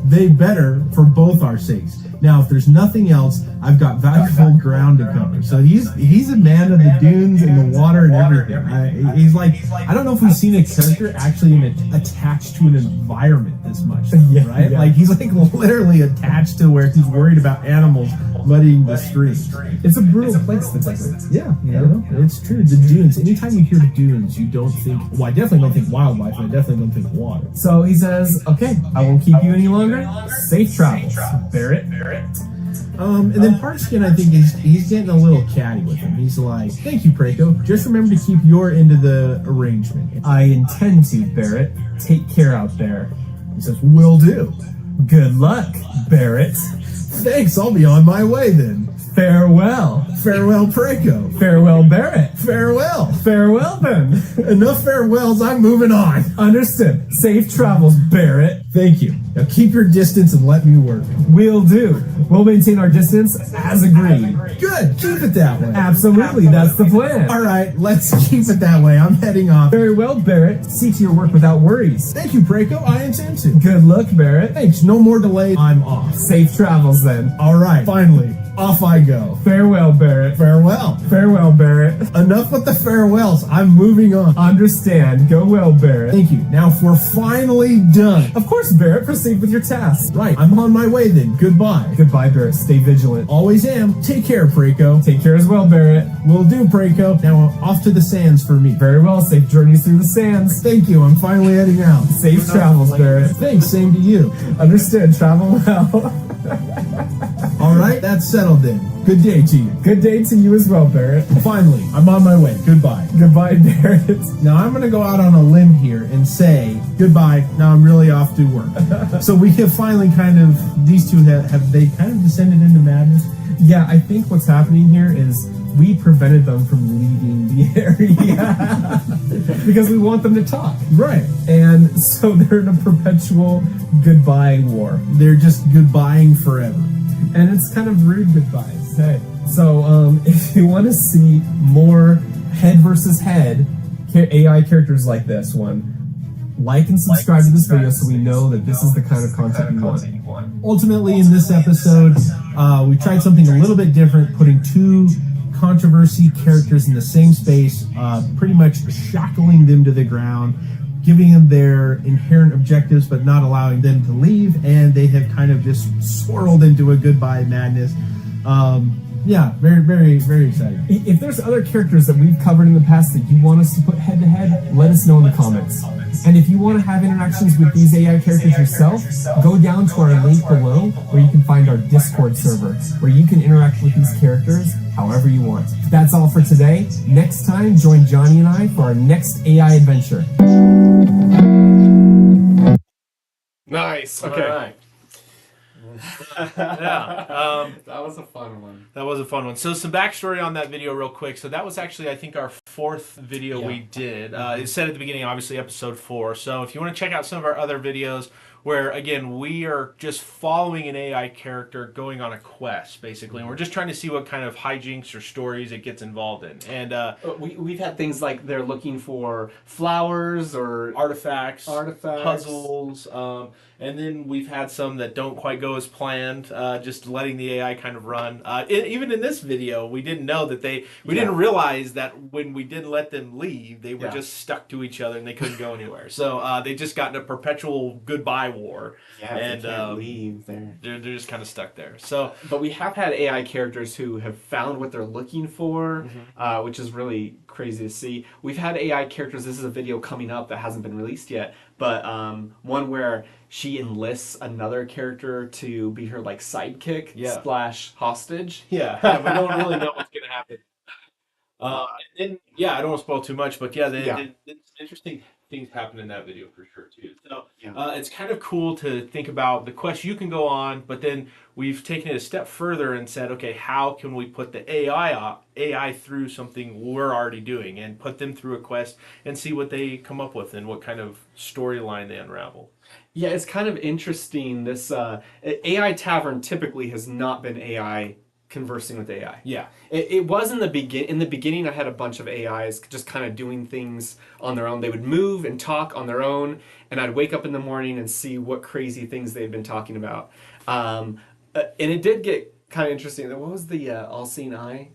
they better for both our sakes. Now, if there's nothing else, I've got valuable ground to cover. So he's a man of the dunes and the water and everything. He's like, I don't know if we've seen a character actually attached to an environment this much, right? Yeah. Like, he's like literally attached to where he's worried about animals muddying the street. It's a brutal place, the desert. Yeah, you know, it's true. The dunes. Anytime you hear dunes, you don't think. Well, I definitely don't think wildlife, and I definitely don't think water. So he says, "Okay, I won't keep you any longer. Safe travels, Barrett." And then Parchkin, I think, he's getting a little catty with him. He's like, "Thank you, Preco. Just remember to keep your end of the arrangement." I intend to, Barrett. Take care out there. He says, "Will do." Good luck, Barrett. Thanks, I'll be on my way then. Farewell. Farewell, Preco. Farewell, Barrett. Farewell. Farewell, then. Enough farewells, I'm moving on. Understood. Safe travels, Barrett. Thank you. Now keep your distance and let me work. We'll do. We'll maintain our distance as agreed. Good. Keep it that way. Absolutely. That's the plan. All right, let's keep it that way. I'm heading off. Very well, Barrett. See to your work without worries. Thank you, Preco. I intend to. Good luck, Barrett. Thanks. No more delay. I'm off. Safe travels, then. All right. Finally, off I go. Farewell, Barrett. Farewell. Farewell, Barrett. Enough with the farewells. I'm moving on. Understand. Go well, Barrett. Thank you. Now we're finally done. Of course, Barrett. Proceed with your task. Right. I'm on my way then. Goodbye. Goodbye, Barrett. Stay vigilant. Always am. Take care, Preco. Take care as well, Barrett. Will do, Preco. Now off to the sands for me. Very well. Safe journeys through the sands. Thank you. I'm finally heading out. Safe travels, Barrett. Thanks. Same to you. Understood. Travel well. All right. That's settled then. Good day to you. Good day to you as well, Barrett. Finally, I'm on my way. Goodbye. Goodbye, Barrett. Now I'm going to go out on a limb here and say goodbye. Now I'm really off to work. So we have finally these two have they kind of descended into madness? Yeah, I think what's happening here is we prevented them from leaving the area because we want them to talk. Right. And so they're in a perpetual goodbye war. They're just goodbying forever. And it's kind of rude goodbyes. Hey. So if you want to see more head versus head AI characters like this one, like and subscribe to this video so we know that this is the kind of content you want. Ultimately, in this episode, we tried something a little bit different, putting two controversy characters in the same space, pretty much shackling them to the ground, giving them their inherent objectives, but not allowing them to leave, and they have kind of just swirled into a goodbye madness. Yeah, very, very, very exciting. If there's other characters that we've covered in the past that you want us to put head to head, let us know in the comments. And if you want to have interactions with these AI characters yourself, go down to our link below where you can find our Discord server, where you can interact with these characters however you want. That's all for today. Next time, join Johnny and I for our next AI adventure. Nice. Okay. All right. Yeah. That was a fun one. That was a fun one. So some backstory on that video real quick. So that was actually, I think, our fourth video we did. It said at the beginning, obviously, episode 4. So if you want to check out some of our other videos where, again, we are just following an AI character going on a quest, basically. And we're just trying to see what kind of hijinks or stories it gets involved in. And we've had things like they're looking for flowers or artifacts, puzzles. And then we've had some that don't quite go as planned, just letting the AI kind of run. Even in this video, we didn't know that we didn't realize that when we didn't let them leave, they were just stuck to each other and they couldn't go anywhere. So they just got in a perpetual goodbye war. Yeah, and they can't leave there. They're just kind of stuck there. So, but we have had AI characters who have found what they're looking for, which is really crazy to see. We've had AI characters. This is a video coming up that hasn't been released yet, but one where she enlists another character to be her like sidekick / hostage. Yeah, we don't really know what's gonna happen. And I don't want to spoil too much, but interesting things happen in that video for sure too. So it's kind of cool to think about the quest you can go on, but then we've taken it a step further and said, okay, how can we put the AI through something we're already doing and put them through a quest and see what they come up with and what kind of storyline they unravel. Yeah, it's kind of interesting. This AI-Tavern typically has not been AI conversing with AI. Yeah. It was in the beginning I had a bunch of AIs just kind of doing things on their own. They would move and talk on their own, and I'd wake up in the morning and see what crazy things they'd been talking about. And it did get kind of interesting. What was the all-seeing eye?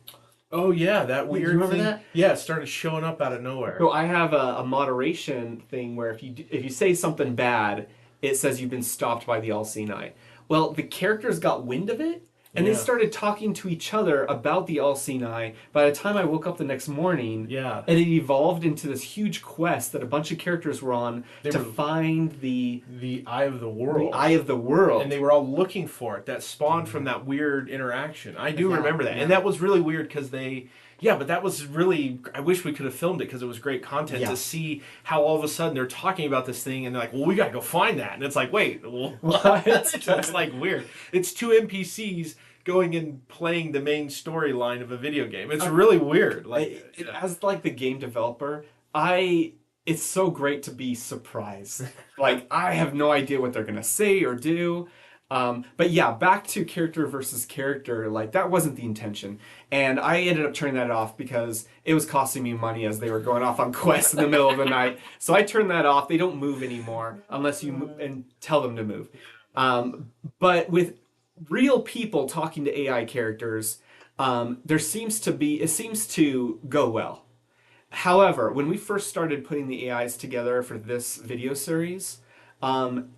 Oh yeah, that Do you weird remember thing. that? Yeah, it started showing up out of nowhere. So I have a moderation thing where if you say something bad, it says you've been stopped by the all-seeing eye. Well, the characters got wind of it, and they Yeah. started talking to each other about the all-seeing eye. By the time I woke up the next morning, Yeah. it had evolved into this huge quest that a bunch of characters were on to find the Eye of the world. eye of the world. And they were all looking for it. That spawned from that weird interaction. I do Yeah, remember that. yeah. And that was really weird because but that was really, I wish we could have filmed it because it was great content Yeah. to see how all of a sudden they're talking about this thing and they're like, well, we got to go find that. And it's like, wait, what? It's like weird. It's two NPCs going and playing the main storyline of a video game. It's really weird. Like, As like the game developer, it's so great to be surprised. Like I have no idea what they're gonna say or do. But yeah, back to character versus character, like that wasn't the intention. And I ended up turning that off because it was costing me money as they were going off on quests in the middle of the night. So I turned that off. They don't move anymore unless you move and tell them to move. But with real people talking to AI characters, it seems to go well. However, when we first started putting the AIs together for this video series,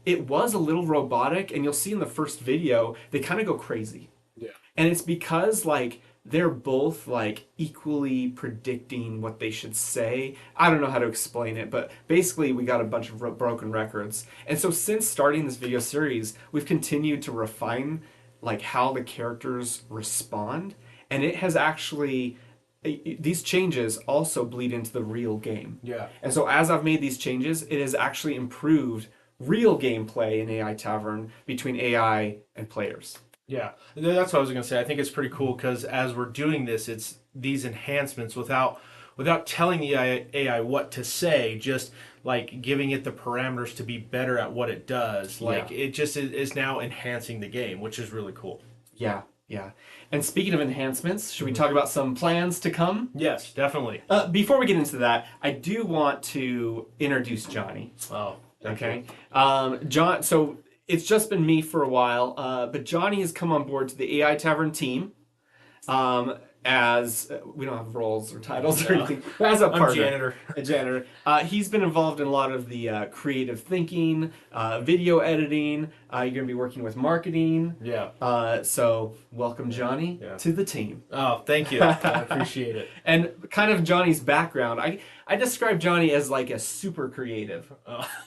it was a little robotic, and you'll see in the first video, they kind of go crazy. Yeah. And it's because, like, they're both, like, equally predicting what they should say. I don't know how to explain it, but basically we got a bunch of broken records. And so since starting this video series, we've continued to refine, like, how the characters respond. And it has actually... These changes also bleed into the real game. Yeah. And so as I've made these changes, it has actually improved real gameplay in AI-Tavern between AI and players. Yeah, that's what I was going to say. I think it's pretty cool because as we're doing this, it's these enhancements without telling the AI what to say, just like giving it the parameters to be better at what it does. Like it just is now enhancing the game, which is really cool. Yeah, yeah. And speaking of enhancements, should we talk about some plans to come? Yes, definitely. Before we get into that, I do want to introduce Johnny. Oh, Okay. John. So it's just been me for a while, but Johnny has come on board to the AI-Tavern team. As we don't have roles or titles or anything, but as a partner, a janitor. He's been involved in a lot of the creative thinking, video editing. You're going to be working with marketing. Yeah. So welcome, Johnny, to the team. Oh, thank you. I appreciate it. And kind of Johnny's background, I describe Johnny as like a super creative.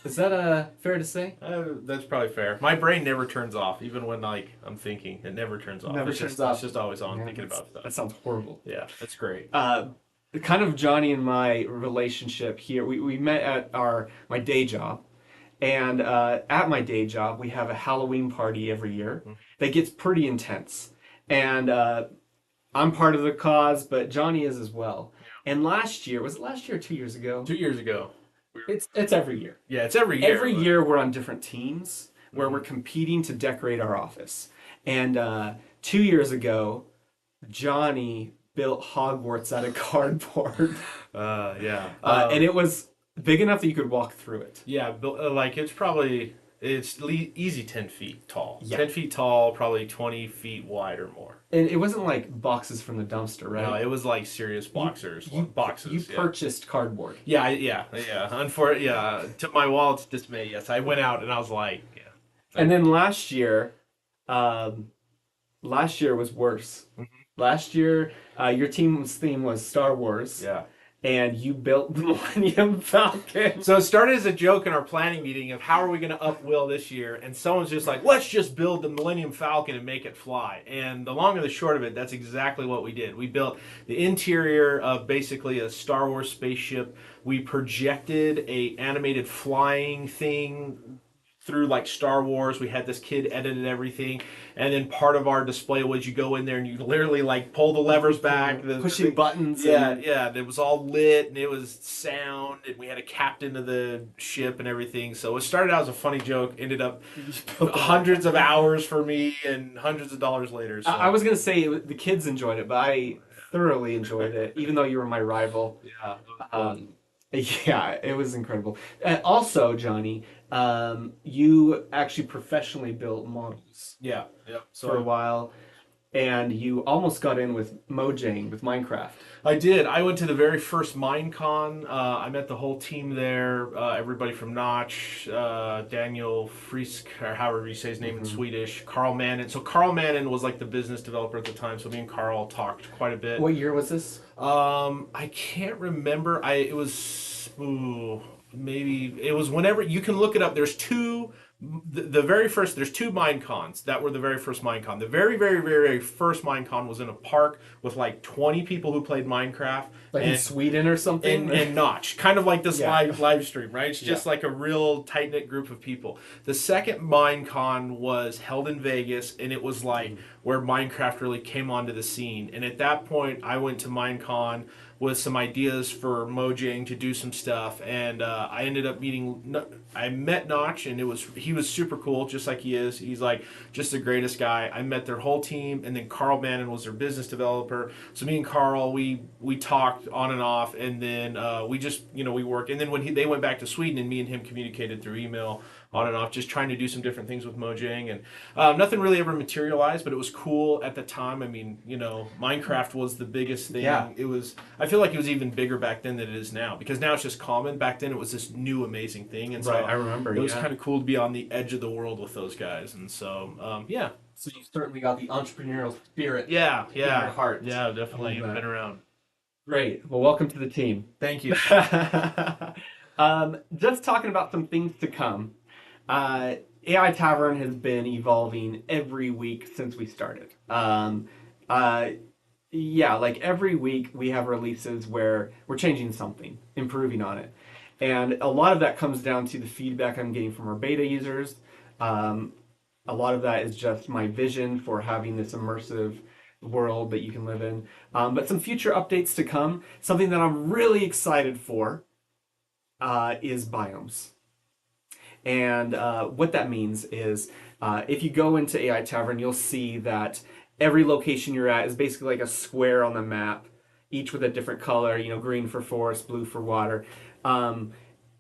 Is that fair to say? That's probably fair. My brain never turns off, even when like I'm thinking. It never turns off. Never turns off. It's just always on, thinking about stuff. That sounds horrible. Yeah, that's great. Kind of Johnny and my relationship here. We met at my day job, and at my day job we have a Halloween party every year that gets pretty intense, and I'm part of the cause, but Johnny is as well. And last year, was it last year or 2 years ago? 2 years ago. It's every year. Yeah, it's every year. Every year we're on different teams where we're competing to decorate our office. And 2 years ago, Johnny built Hogwarts out of cardboard. Yeah. And it was big enough that you could walk through it. Yeah, like it's easy 10 feet tall. Yeah. 10 feet tall, probably 20 feet wide or more. And it wasn't like boxes from the dumpster, right? No, it was like serious boxes. You purchased cardboard. Yeah. To my wallet's dismay, yes. I went out and I was like, yeah. And then last year was worse. Mm-hmm. Last year, your team's theme was Star Wars. Yeah. And you built the Millennium Falcon. So it started as a joke in our planning meeting of how are we going to up Will this year, and someone's just like, let's just build the Millennium Falcon and make it fly. And the long and the short of it, that's exactly what we did. We built the interior of basically a Star Wars spaceship. We projected a animated flying thing through like Star Wars. We had this kid edited everything, and then part of our display was you go in there and you literally like pull the levers back, pushing buttons. Yeah. It was all lit and it was sound, and we had a captain of the ship and everything. So it started out as a funny joke, ended up hundreds of hours for me and hundreds of dollars later. So. I was gonna say the kids enjoyed it, but I thoroughly enjoyed it, even though you were my rival. Yeah. Yeah, it was incredible. Also, Johnny, you actually professionally built models Yeah. for a while, and you almost got in with Mojang, with Minecraft. I did. I went to the very first Minecon. I met the whole team there. Everybody from Notch, Daniel Frisk, or however you say his name in Swedish, Carl Mannen. So Carl Mannen was like the business developer at the time. So me and Carl talked quite a bit. What year was this? I can't remember. It was maybe it was whenever you can look it up. There's two. The very first, there's two Minecons that were the very first Minecon. The very, very, very, very first Minecon was in a park with like 20 people who played Minecraft. Like in Sweden or something? And Notch. Kind of like this live stream, right? It's just like a real tight-knit group of people. The second Minecon was held in Vegas, and it was like where Minecraft really came onto the scene. And at that point, I went to Minecon with some ideas for Mojang to do some stuff, and I ended up I met Notch, and he was super cool, just like he is. He's like just the greatest guy. I met their whole team, and then Carl Mannen was their business developer. So me and Carl, we talked on and off, and then we just we worked. And then when they went back to Sweden, and me and him communicated through email on and off, just trying to do some different things with Mojang, and nothing really ever materialized, but it was cool at the time. I mean, Minecraft was the biggest thing. Yeah. I feel like it was even bigger back then than it is now, because now it's just common. Back then it was this new amazing thing, and so I remember. It was kind of cool to be on the edge of the world with those guys, and so yeah. So you certainly got the entrepreneurial spirit. Yeah. In your heart. Yeah, definitely been around. Great. Well, welcome to the team. Thank you. Just talking about some things to come. AI-Tavern has been evolving every week since we started. Like every week we have releases where we're changing something, improving on it. And a lot of that comes down to the feedback I'm getting from our beta users. A lot of that is just my vision for having this immersive world that you can live in. But some future updates to come. Something that I'm really excited for is biomes. And what that means is if you go into AI-Tavern, you'll see that every location you're at is basically like a square on the map, each with a different color, green for forest, blue for water.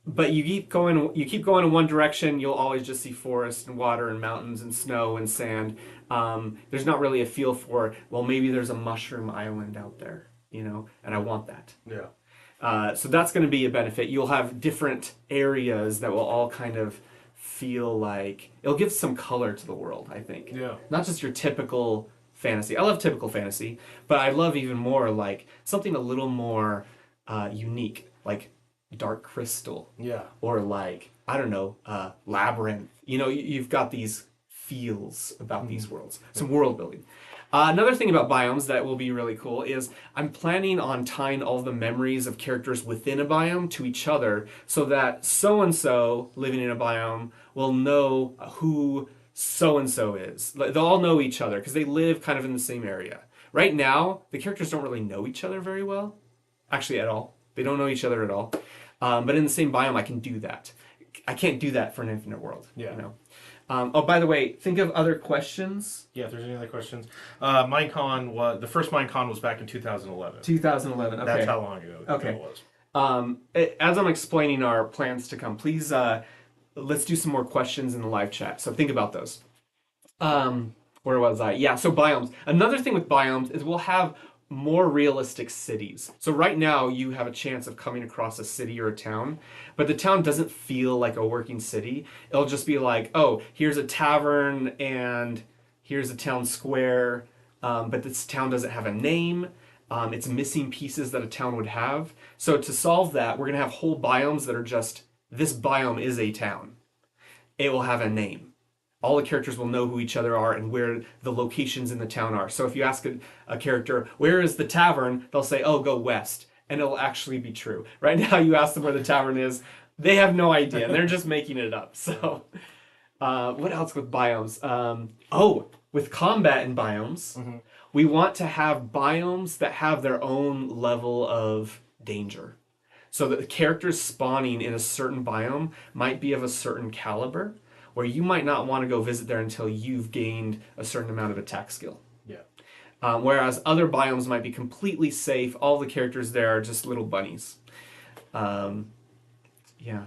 But you keep going in one direction, you'll always just see forest and water and mountains and snow and sand. There's not really a feel for, well, maybe there's a mushroom island out there, and I want that. Yeah. So that's going to be a benefit. You'll have different areas that will all kind of feel like, it'll give some color to the world, I think. Yeah. Not just your typical fantasy. I love typical fantasy, but I love even more like something a little more unique, like Dark Crystal. Yeah. Or like, I don't know, Labyrinth. You've got these feels about these worlds. Some world building. Another thing about biomes that will be really cool is I'm planning on tying all the memories of characters within a biome to each other so that so-and-so living in a biome will know who so-and-so is. They'll all know each other because they live kind of in the same area. Right now, the characters don't really know each other very well. Actually, at all. They don't know each other at all. But in the same biome, I can do that. I can't do that for an infinite world. Yeah. By the way, think of other questions. Yeah, if there's any other questions. The first Minecon was back in 2011. 2011, okay. That's how long ago Okay. it was. As I'm explaining our plans to come, please let's do some more questions in the live chat. So think about those. Where was I? Yeah, so biomes. Another thing with biomes is we'll have more realistic cities. So right now you have a chance of coming across a city or a town, but the town doesn't feel like a working city. It'll just be like, oh, here's a tavern and here's a town square, but this town doesn't have a name. It's missing pieces that a town would have. So to solve that, we're going to have whole biomes that are just, this biome is a town. It will have a name. All the characters will know who each other are and where the locations in the town are. So if you ask a character, where is the tavern? They'll say, oh, go west. And it'll actually be true. Right now, you ask them where the tavern is, they have no idea. They're just making it up. So What else with biomes? With combat in biomes, we want to have biomes that have their own level of danger. So that the characters spawning in a certain biome might be of a certain caliber, where you might not want to go visit there until you've gained a certain amount of attack skill. Yeah. Whereas other biomes might be completely safe. All the characters there are just little bunnies. Yeah.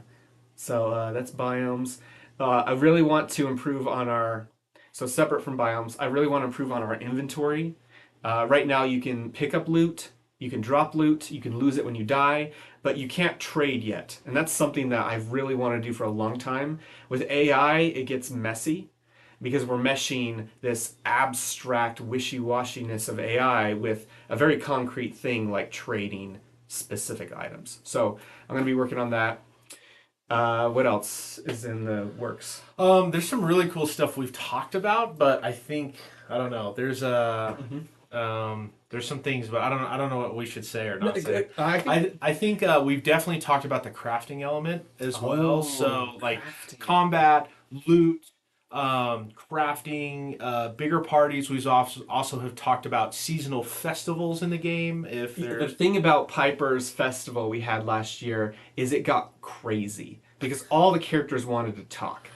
So that's biomes. I really want to improve on our. So separate from biomes, I really want to improve on our inventory. Right now, you can pick up loot, you can drop loot, you can lose it when you die, but you can't trade yet. And that's something that I really want to do for a long time. With AI, it gets messy because we're meshing this abstract wishy-washiness of AI with a very concrete thing like trading specific items. So I'm going to be working on that. What else is in the works? There's some really cool stuff we've talked about, but I think I don't know. There's there's some things, but I don't know what we should say or not say. I think we've definitely talked about the crafting element as well. So like combat, loot, crafting, bigger parties. We've also have talked about seasonal festivals in the game. If The there's thing about Piper's festival we had last year is it got crazy because all the characters wanted to talk.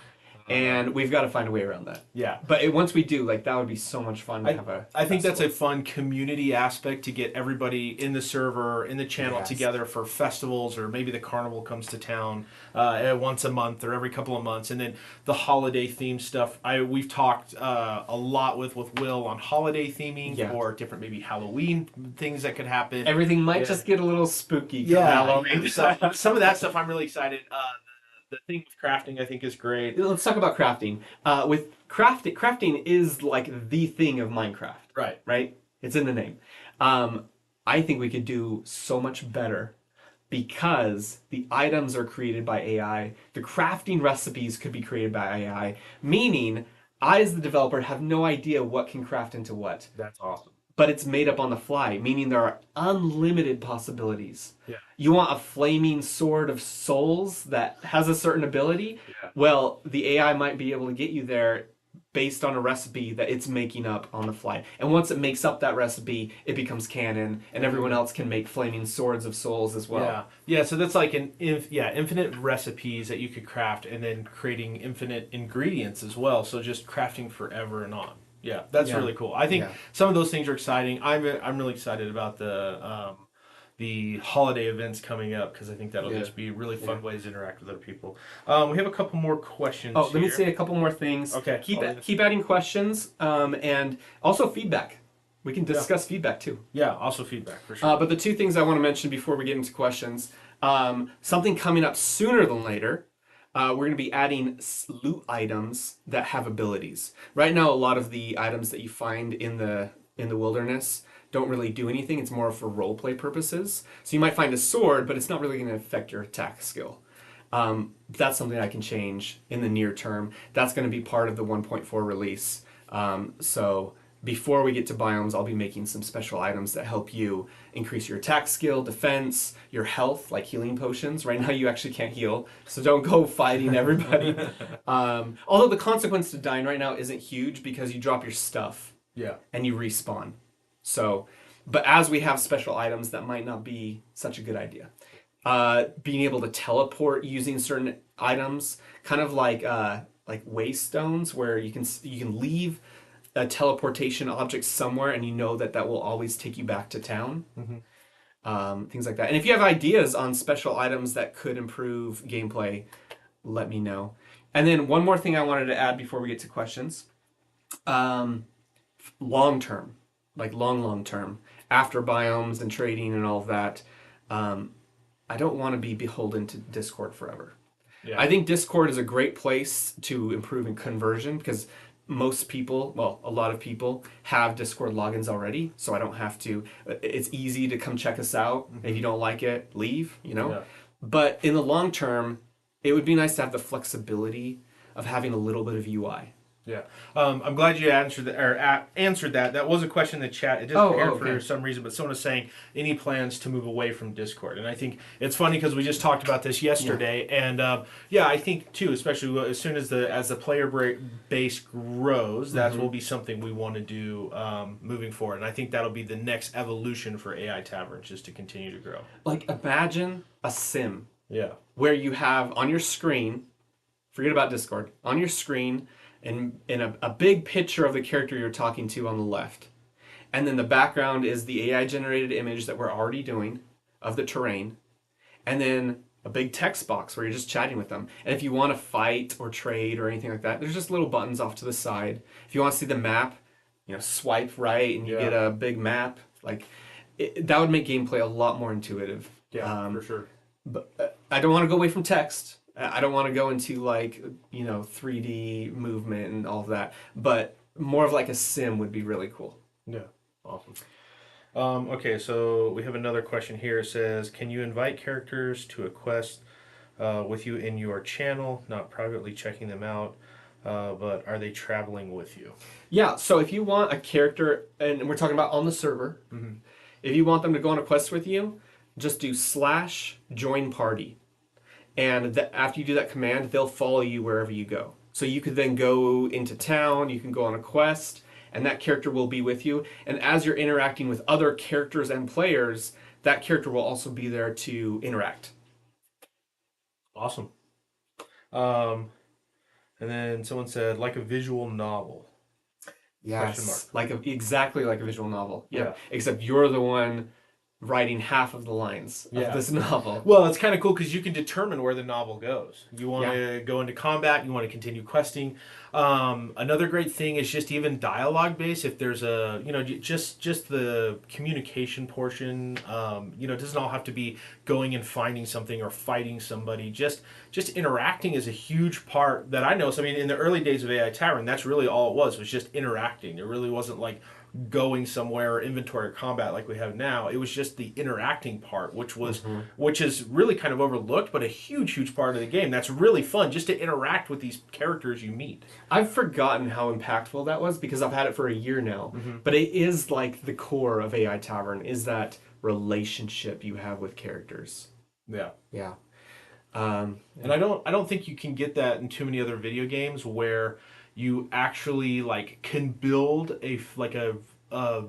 And we've got to find a way around that. yeah. But once we do, like that would be so much fun to have a. I think that's a festival. fun community aspect to get everybody in the server, in the channel Yes. together for festivals, or maybe the carnival comes to town once a month or every couple of months, and then the holiday theme stuff. We've talked a lot with Will on holiday theming Yeah. or different maybe Halloween things that could happen. Everything might Yeah. just get a little spooky. come Yeah, Halloween. some of that stuff I'm really excited. The thing with crafting I think is great. Let's talk about crafting. With crafting is like the thing of Minecraft, Right. right? It's in the name. I think we could do so much better because the items are created by AI. The crafting recipes could be created by AI, meaning I, as the developer, have no idea what can craft into what. That's awesome. But it's made up on the fly, meaning there are unlimited possibilities. Yeah. You want a flaming sword of souls that has a certain ability? Yeah. Well, the AI might be able to get you there based on a recipe that it's making up on the fly. And once it makes up that recipe, it becomes canon, and everyone else can make flaming swords of souls as well. Yeah, yeah. So that's like infinite recipes that you could craft, and then creating infinite ingredients as well. So just crafting forever and on. Yeah, that's Yeah. really cool. I think Yeah. some of those things are exciting. I'm really excited about the holiday events coming up because I think that'll Yeah. just be really fun ways to interact with other people. We have a couple more questions. Oh, let me here. say a couple more things. Okay. Keep adding questions, and also feedback. We can discuss feedback too. Yeah, also feedback for sure. But the two things I want to mention before we get into questions, something coming up sooner than later. We're going to be adding loot items that have abilities. Right now, a lot of the items that you find in the wilderness don't really do anything. It's more for roleplay purposes. So you might find a sword, but it's not really going to affect your attack skill. That's something I can change in the near term. That's going to be part of the 1.4 release. So before we get to biomes, I'll be making some special items that help you increase your attack skill, defense, your health, like healing potions. Right now you actually can't heal, so don't go fighting everybody. Although the consequence to dying right now isn't huge because you drop your stuff yeah. and you respawn. So, but as we have special items, that might not be such a good idea. Being able to teleport using certain items, kind of like waystones, where you can leave a teleportation object somewhere and you know that will always take you back to town. Things like that. And if you have ideas on special items that could improve gameplay, let me know. And then one more thing I wanted to add before we get to questions. Long term, like long term, after biomes and trading and all of that, I don't want to be beholden to Discord forever. Yeah. I think Discord is a great place to improve in conversion because most people, well, a lot of people have Discord logins already, so I don't have to. It's easy to come check us out. If you don't like it, leave, Yeah. But in the long term, it would be nice to have the flexibility of having a little bit of UI. Yeah, I'm glad you answered that. Answered that. That was a question in the chat. It disappeared for some reason, but someone was saying any plans to move away from Discord, and I think it's funny because we just talked about this yesterday, and I think too, especially as soon as the player base grows, that will be something we want to do moving forward, and I think that'll be the next evolution for AI Taverns, just to continue to grow. Like imagine a sim, where you have on your screen, forget about Discord, on your screen. And in a big picture of the character you're talking to on the left. And then the background is the AI generated image that we're already doing of the terrain. And then a big text box where you're just chatting with them. And if you want to fight or trade or anything like that, there's just little buttons off to the side. If you want to see the map, swipe right and you get a big map. Like that would make gameplay a lot more intuitive. Yeah, for sure. But I don't want to go away from text. I don't want to go into 3D movement and all of that, but more of like a sim would be really cool. Yeah, awesome. Okay, so we have another question here. It says, can you invite characters to a quest with you in your channel, not privately checking them out, but are they traveling with you? Yeah, so if you want a character, and we're talking about on the server, if you want them to go on a quest with you, just do /join party. And after you do that command, they'll follow you wherever you go. So you could then go into town, you can go on a quest, and that character will be with you. And as you're interacting with other characters and players, that character will also be there to interact. Awesome. And then someone said, like a visual novel. Yes, exactly like a visual novel. Yeah. Except you're the one writing half of the lines of this novel. Well, it's kind of cool because you can determine where the novel goes. You want to go into combat, you want to continue questing. Another great thing is just even dialogue based. If there's just the communication portion, it doesn't all have to be going and finding something or fighting somebody. Just interacting is a huge part that I know. So, I mean, in the early days of AI-Tavern, that's really all it was just interacting. It really wasn't like going somewhere or inventory or combat like we have now. It was just the interacting part, which is really kind of overlooked, but a huge part of the game. That's really fun, just to interact with these characters you meet. I've forgotten how impactful that was because I've had it for a year now. But it is like the core of AI Tavern is that relationship you have with characters. Yeah. And I don't think you can get that in too many other video games where you actually can build a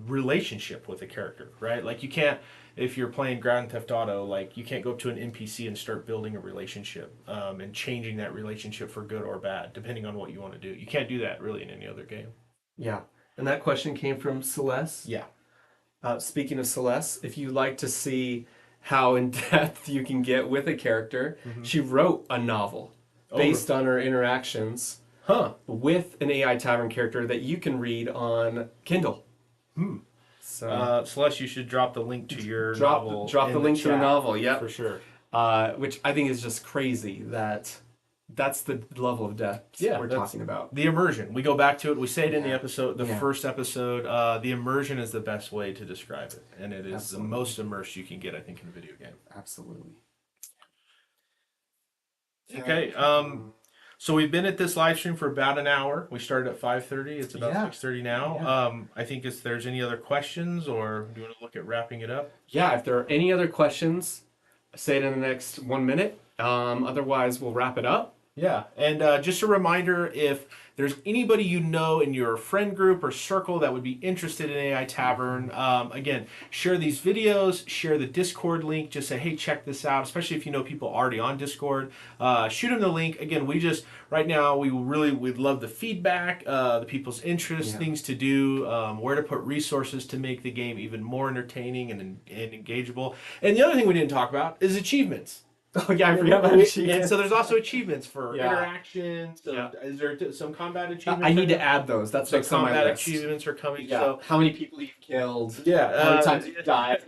relationship with a character, right? Like you can't, if you're playing Grand Theft Auto, you can't go up to an NPC and start building a relationship and changing that relationship for good or bad, depending on what you want to do. You can't do that really in any other game. Yeah. And that question came from Celeste. Yeah. Speaking of Celeste, if you like to see how in depth you can get with a character, she wrote a novel based on her interactions with an AI Tavern character that you can read on Kindle. So Celeste, you should drop the link to your novel. Drop the link to your novel, for sure. Which I think is just crazy that's the level of depth we're talking about. The immersion. We go back to it. We say it in the episode, first episode. The immersion is the best way to describe it, and it is the most immersed you can get, I think, in a video game. Absolutely. Okay. So we've been at this live stream for about an hour. We started at 5:30. It's about 6:30 now. Yeah. I think if there's any other questions, or do you want to look at wrapping it up? Yeah, if there are any other questions, say it in the next 1 minute. Otherwise, we'll wrap it up. Yeah, and just a reminder, if there's anybody you know in your friend group or circle that would be interested in AI Tavern, again, share these videos, share the Discord link, just say, hey, check this out, especially if you know people already on Discord. Shoot them the link. Again, right now, we'd love the feedback, the people's interests, things to do, where to put resources to make the game even more entertaining and engageable. And the other thing we didn't talk about is achievements. Oh yeah, I forgot about achievements. And so there's also achievements for interactions. Is there some combat achievements? I need to add those. That's so next on my list. Achievements are coming. Yeah. So how many people you've killed? Yeah. How many times you've died?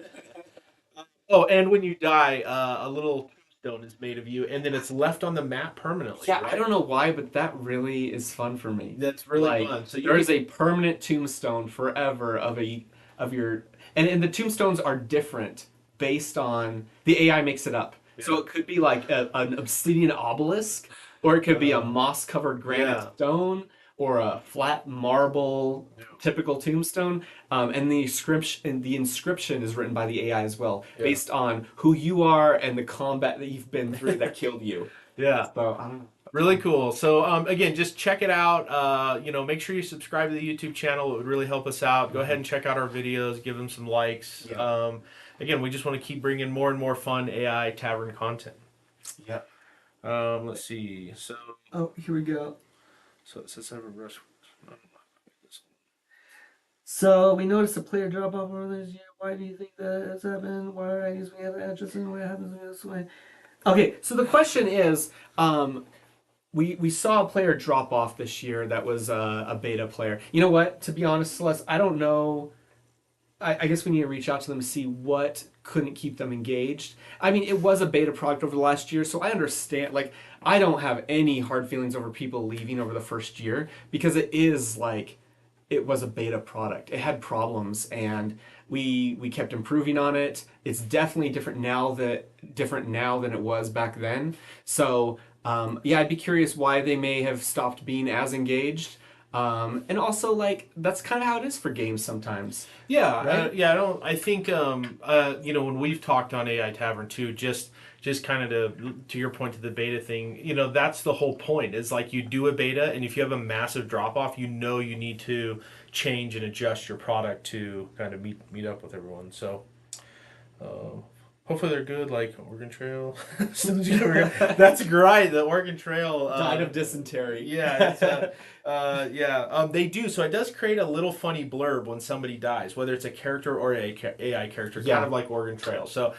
And when you die, a little tombstone is made of you, and then it's left on the map permanently. Yeah, right? I don't know why, but that really is fun for me. That's really fun. So there is a permanent tombstone forever of your, and the tombstones are different based on the AI makes it up. Yeah. So it could be like an obsidian obelisk, or it could be a moss-covered granite stone, or a flat marble typical tombstone, and the inscription is written by the AI as well, based on who you are and the combat that you've been through that killed you. Yeah. So I don't know. Really cool. So again, just check it out. Make sure you subscribe to the YouTube channel. It would really help us out. Go ahead and check out our videos. Give them some likes. Yeah. Again, we just want to keep bringing more and more fun AI Tavern content. Yep. Let's see. So Here we go. it says ever rush. So we noticed a player drop off over this year. Why do you think that has happened? Why I guess we have address and what happens this way? Okay, so the question is, we saw a player drop off this year that was a beta player. You know what? To be honest, Celeste, I don't know. I guess we need to reach out to them to see what couldn't keep them engaged. I mean, it was a beta product over the last year, so I understand. Like, I don't have any hard feelings over people leaving over the first year because it is like it was a beta product. It had problems, and we kept improving on it. It's definitely different now than it was back then. So yeah, I'd be curious why they may have stopped being as engaged. And also, like, that's kind of how it is for games sometimes. Yeah, right? I think when we've talked on AI Tavern too, just kind of to your point to the beta thing, that's the whole point. Is like you do a beta, and if you have a massive drop off, you need to change and adjust your product to kind of meet up with everyone. So hopefully they're good, like Oregon Trail. That's great. The Oregon Trail Died of dysentery. Yeah, they do. So it does create a little funny blurb when somebody dies, whether it's a character or a AI character, kind of like Oregon Trail. So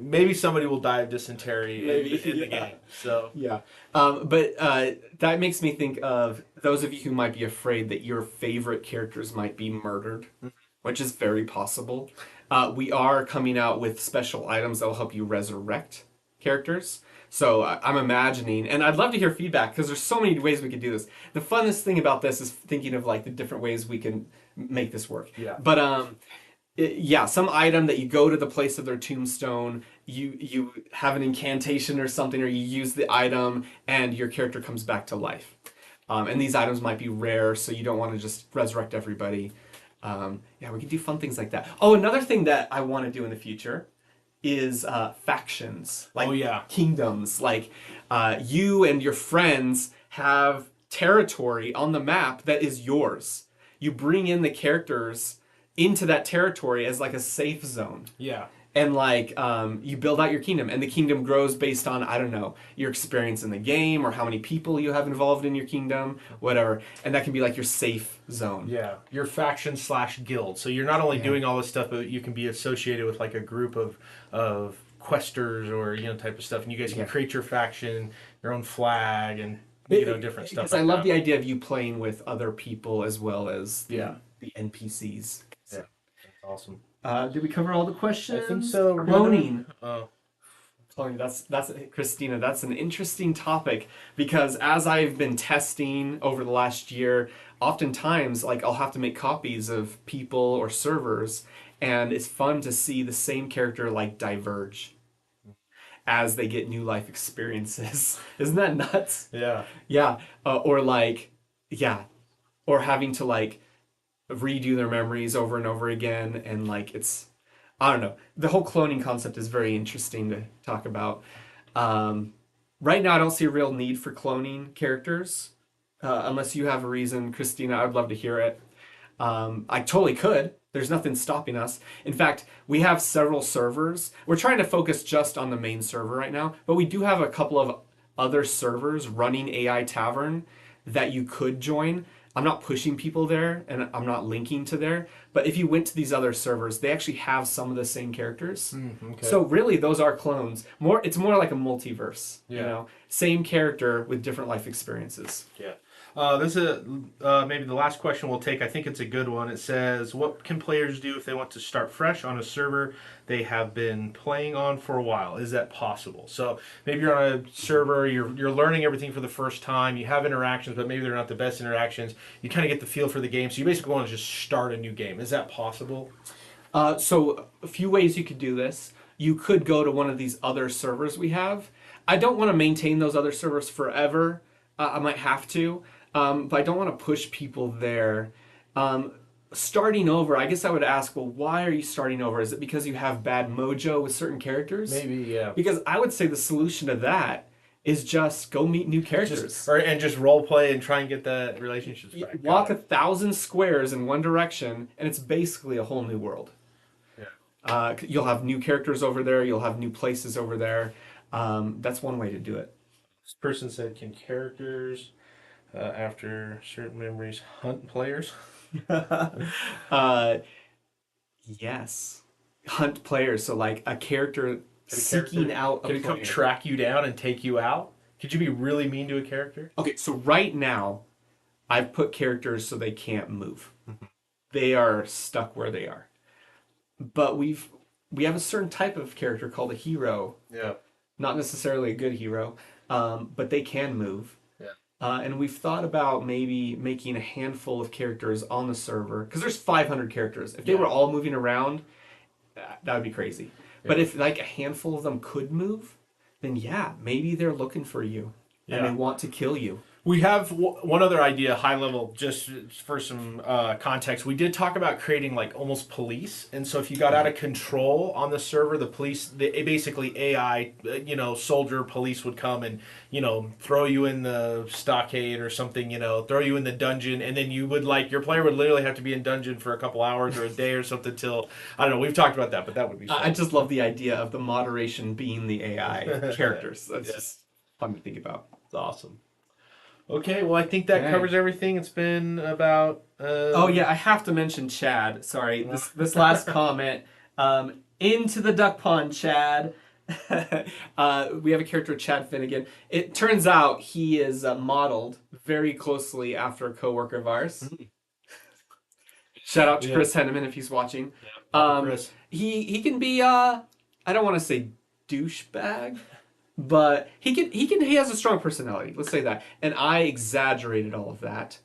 maybe somebody will die of dysentery in the game. So but that makes me think of those of you who might be afraid that your favorite characters might be murdered, which is very possible. We are coming out with special items that will help you resurrect characters. So I'm imagining, and I'd love to hear feedback because there's so many ways we could do this. The funnest thing about this is thinking of like the different ways we can make this work. Yeah. But some item that you go to the place of their tombstone, you have an incantation or something, or you use the item and your character comes back to life. And these items might be rare, so you don't want to just resurrect everybody. We can do fun things like that. Oh, another thing that I want to do in the future is factions, like kingdoms. Like you and your friends have territory on the map that is yours. You bring in the characters into that territory as like a safe zone. Yeah. And like you build out your kingdom, and the kingdom grows based on, I don't know, your experience in the game or how many people you have involved in your kingdom, whatever. And that can be like your safe zone. Yeah, your faction / guild. So you're not only doing all this stuff, but you can be associated with like a group of questers or type of stuff, and you guys can create your faction, your own flag, and different stuff. Because I love the idea of you playing with other people as well as the NPCs. Yeah, that's awesome. Did we cover all the questions? I think so. Cloning. Cloning. That's Christina. That's an interesting topic because as I've been testing over the last year, oftentimes like I'll have to make copies of people or servers, and it's fun to see the same character like diverge as they get new life experiences. Isn't that nuts? Yeah. Yeah. Or having to like redo their memories over and over again, and like I don't know, the whole cloning concept is very interesting to talk about. Right now I don't see a real need for cloning characters unless you have a reason, Christina. I'd love to hear it. I totally could. There's nothing stopping us. In fact, we have several servers. We're trying to focus just on the main server right now, but we do have a couple of other servers running AI Tavern that you could join. I'm not pushing people there, and I'm not linking to there. But if you went to these other servers, they actually have some of the same characters. Okay. So really, those are clones. It's more like a multiverse. Same character with different life experiences. Yeah. This is maybe the last question we'll take. I think it's a good one. It says, what can players do if they want to start fresh on a server they have been playing on for a while? Is that possible? So maybe you're on a server, you're learning everything for the first time, you have interactions, but maybe they're not the best interactions. You kind of get the feel for the game, so you basically want to just start a new game. Is that possible? So a few ways you could do this. You could go to one of these other servers we have. I don't want to maintain those other servers forever. I might have to. but I don't want to push people there. Starting over, I guess I would ask, well, why are you starting over? Is it because you have bad mojo with certain characters? Maybe, yeah. Because I would say the solution to that is just go meet new characters. And just role play and try and get the relationships back. Walk 1,000 squares in one direction, and it's basically a whole new world. Yeah. You'll have new characters over there. You'll have new places over there. That's one way to do it. This person said, can characters, after certain memories, hunt players? Yes. Hunt players. So like a character seeking out a player. Can it come track you down and take you out? Could you be really mean to a character? Okay, so right now, I've put characters so they can't move. They are stuck where they are. But we have a certain type of character called a hero. Yeah. Not necessarily a good hero, but they can move. Yeah. And we've thought about maybe making a handful of characters on the server, because there's 500 characters. If they were all moving around, that would be crazy. Yeah. But if like a handful of them could move, then yeah, maybe they're looking for you and they want to kill you. We have one other idea, high level, just for some context. We did talk about creating like almost police, and so if you got out of control on the server, the police, basically AI, soldier police would come and throw you in the stockade or something, throw you in the dungeon, and then you would your player would literally have to be in dungeon for a couple hours or a day or something till I don't know. We've talked about that, but that would be fun. I just love the idea of the moderation being the AI characters. That's just fun to think about. It's awesome. Okay, well, I think that covers everything. It's been about... Oh, yeah, I have to mention Chad. Sorry, this last comment. Into the duck pond, Chad. We have a character, Chad Finnegan. It turns out he is modeled very closely after a coworker of ours. Shout out to Chris Henneman if he's watching. Chris. He can be, I don't want to say douchebag, but he has a strong personality. Let's say that. And I exaggerated all of that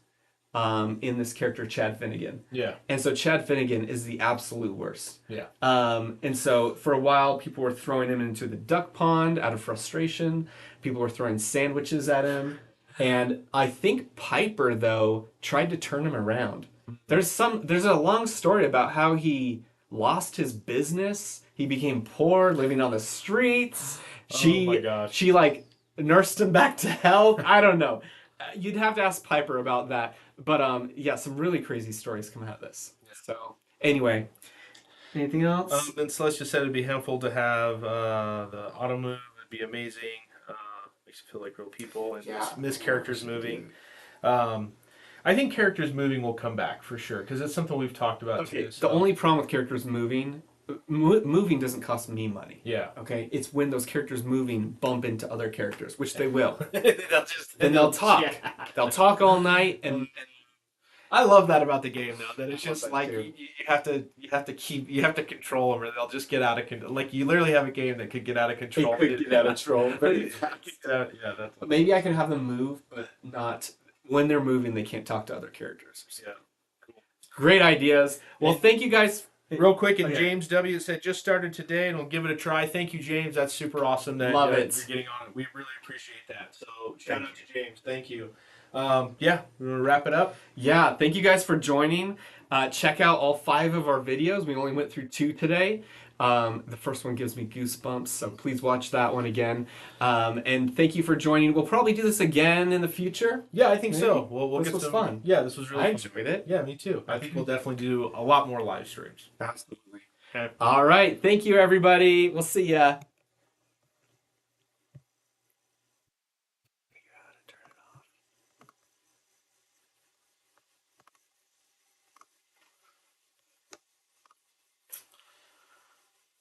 in this character, Chad Finnegan. Yeah. And so Chad Finnegan is the absolute worst. Yeah. And so for a while, people were throwing him into the duck pond out of frustration. People were throwing sandwiches at him. And I think Piper, though, tried to turn him around. There's a long story about how he lost his business. He became poor, living on the streets. Oh my gosh. She nursed him back to health. I don't know. You'd have to ask Piper about that. But some really crazy stories come out of this. So anyway, anything else? Then Celestia said it'd be helpful to have the auto move. It'd be amazing. Makes you feel like real people and miss characters moving. I think characters moving will come back for sure because it's something we've talked about too. So. The only problem with characters moving doesn't cost me money. Yeah. Okay. It's when those characters moving bump into other characters, which they will. they'll talk. Yeah. They'll talk all night, and I love that about the game though. That it's just like you have to control them, or they'll just get out of control. Like you literally have a game that could get out of control. It could get out of control. That's maybe I can have them move, but not when they're moving. They can't talk to other characters. Yeah. Cool. Great ideas. Well, thank you guys. Real quick, and James W. said just started today, and we'll give it a try. Thank you, James. That's super awesome that you're getting on it. We really appreciate that. So shout out to James. Thank you. We're gonna wrap it up. Yeah, thank you guys for joining. Check out all 5 of our videos. We only went through 2 today. The first one gives me goosebumps, so please watch that one again. And thank you for joining. We'll probably do this again in the future. Yeah, I think so. We'll this get was some fun. Yeah, this was really I fun. enjoyed it. Yeah, me too. I think we'll definitely do a lot more live streams. Absolutely. Okay. All right. Thank you, everybody. We'll see ya.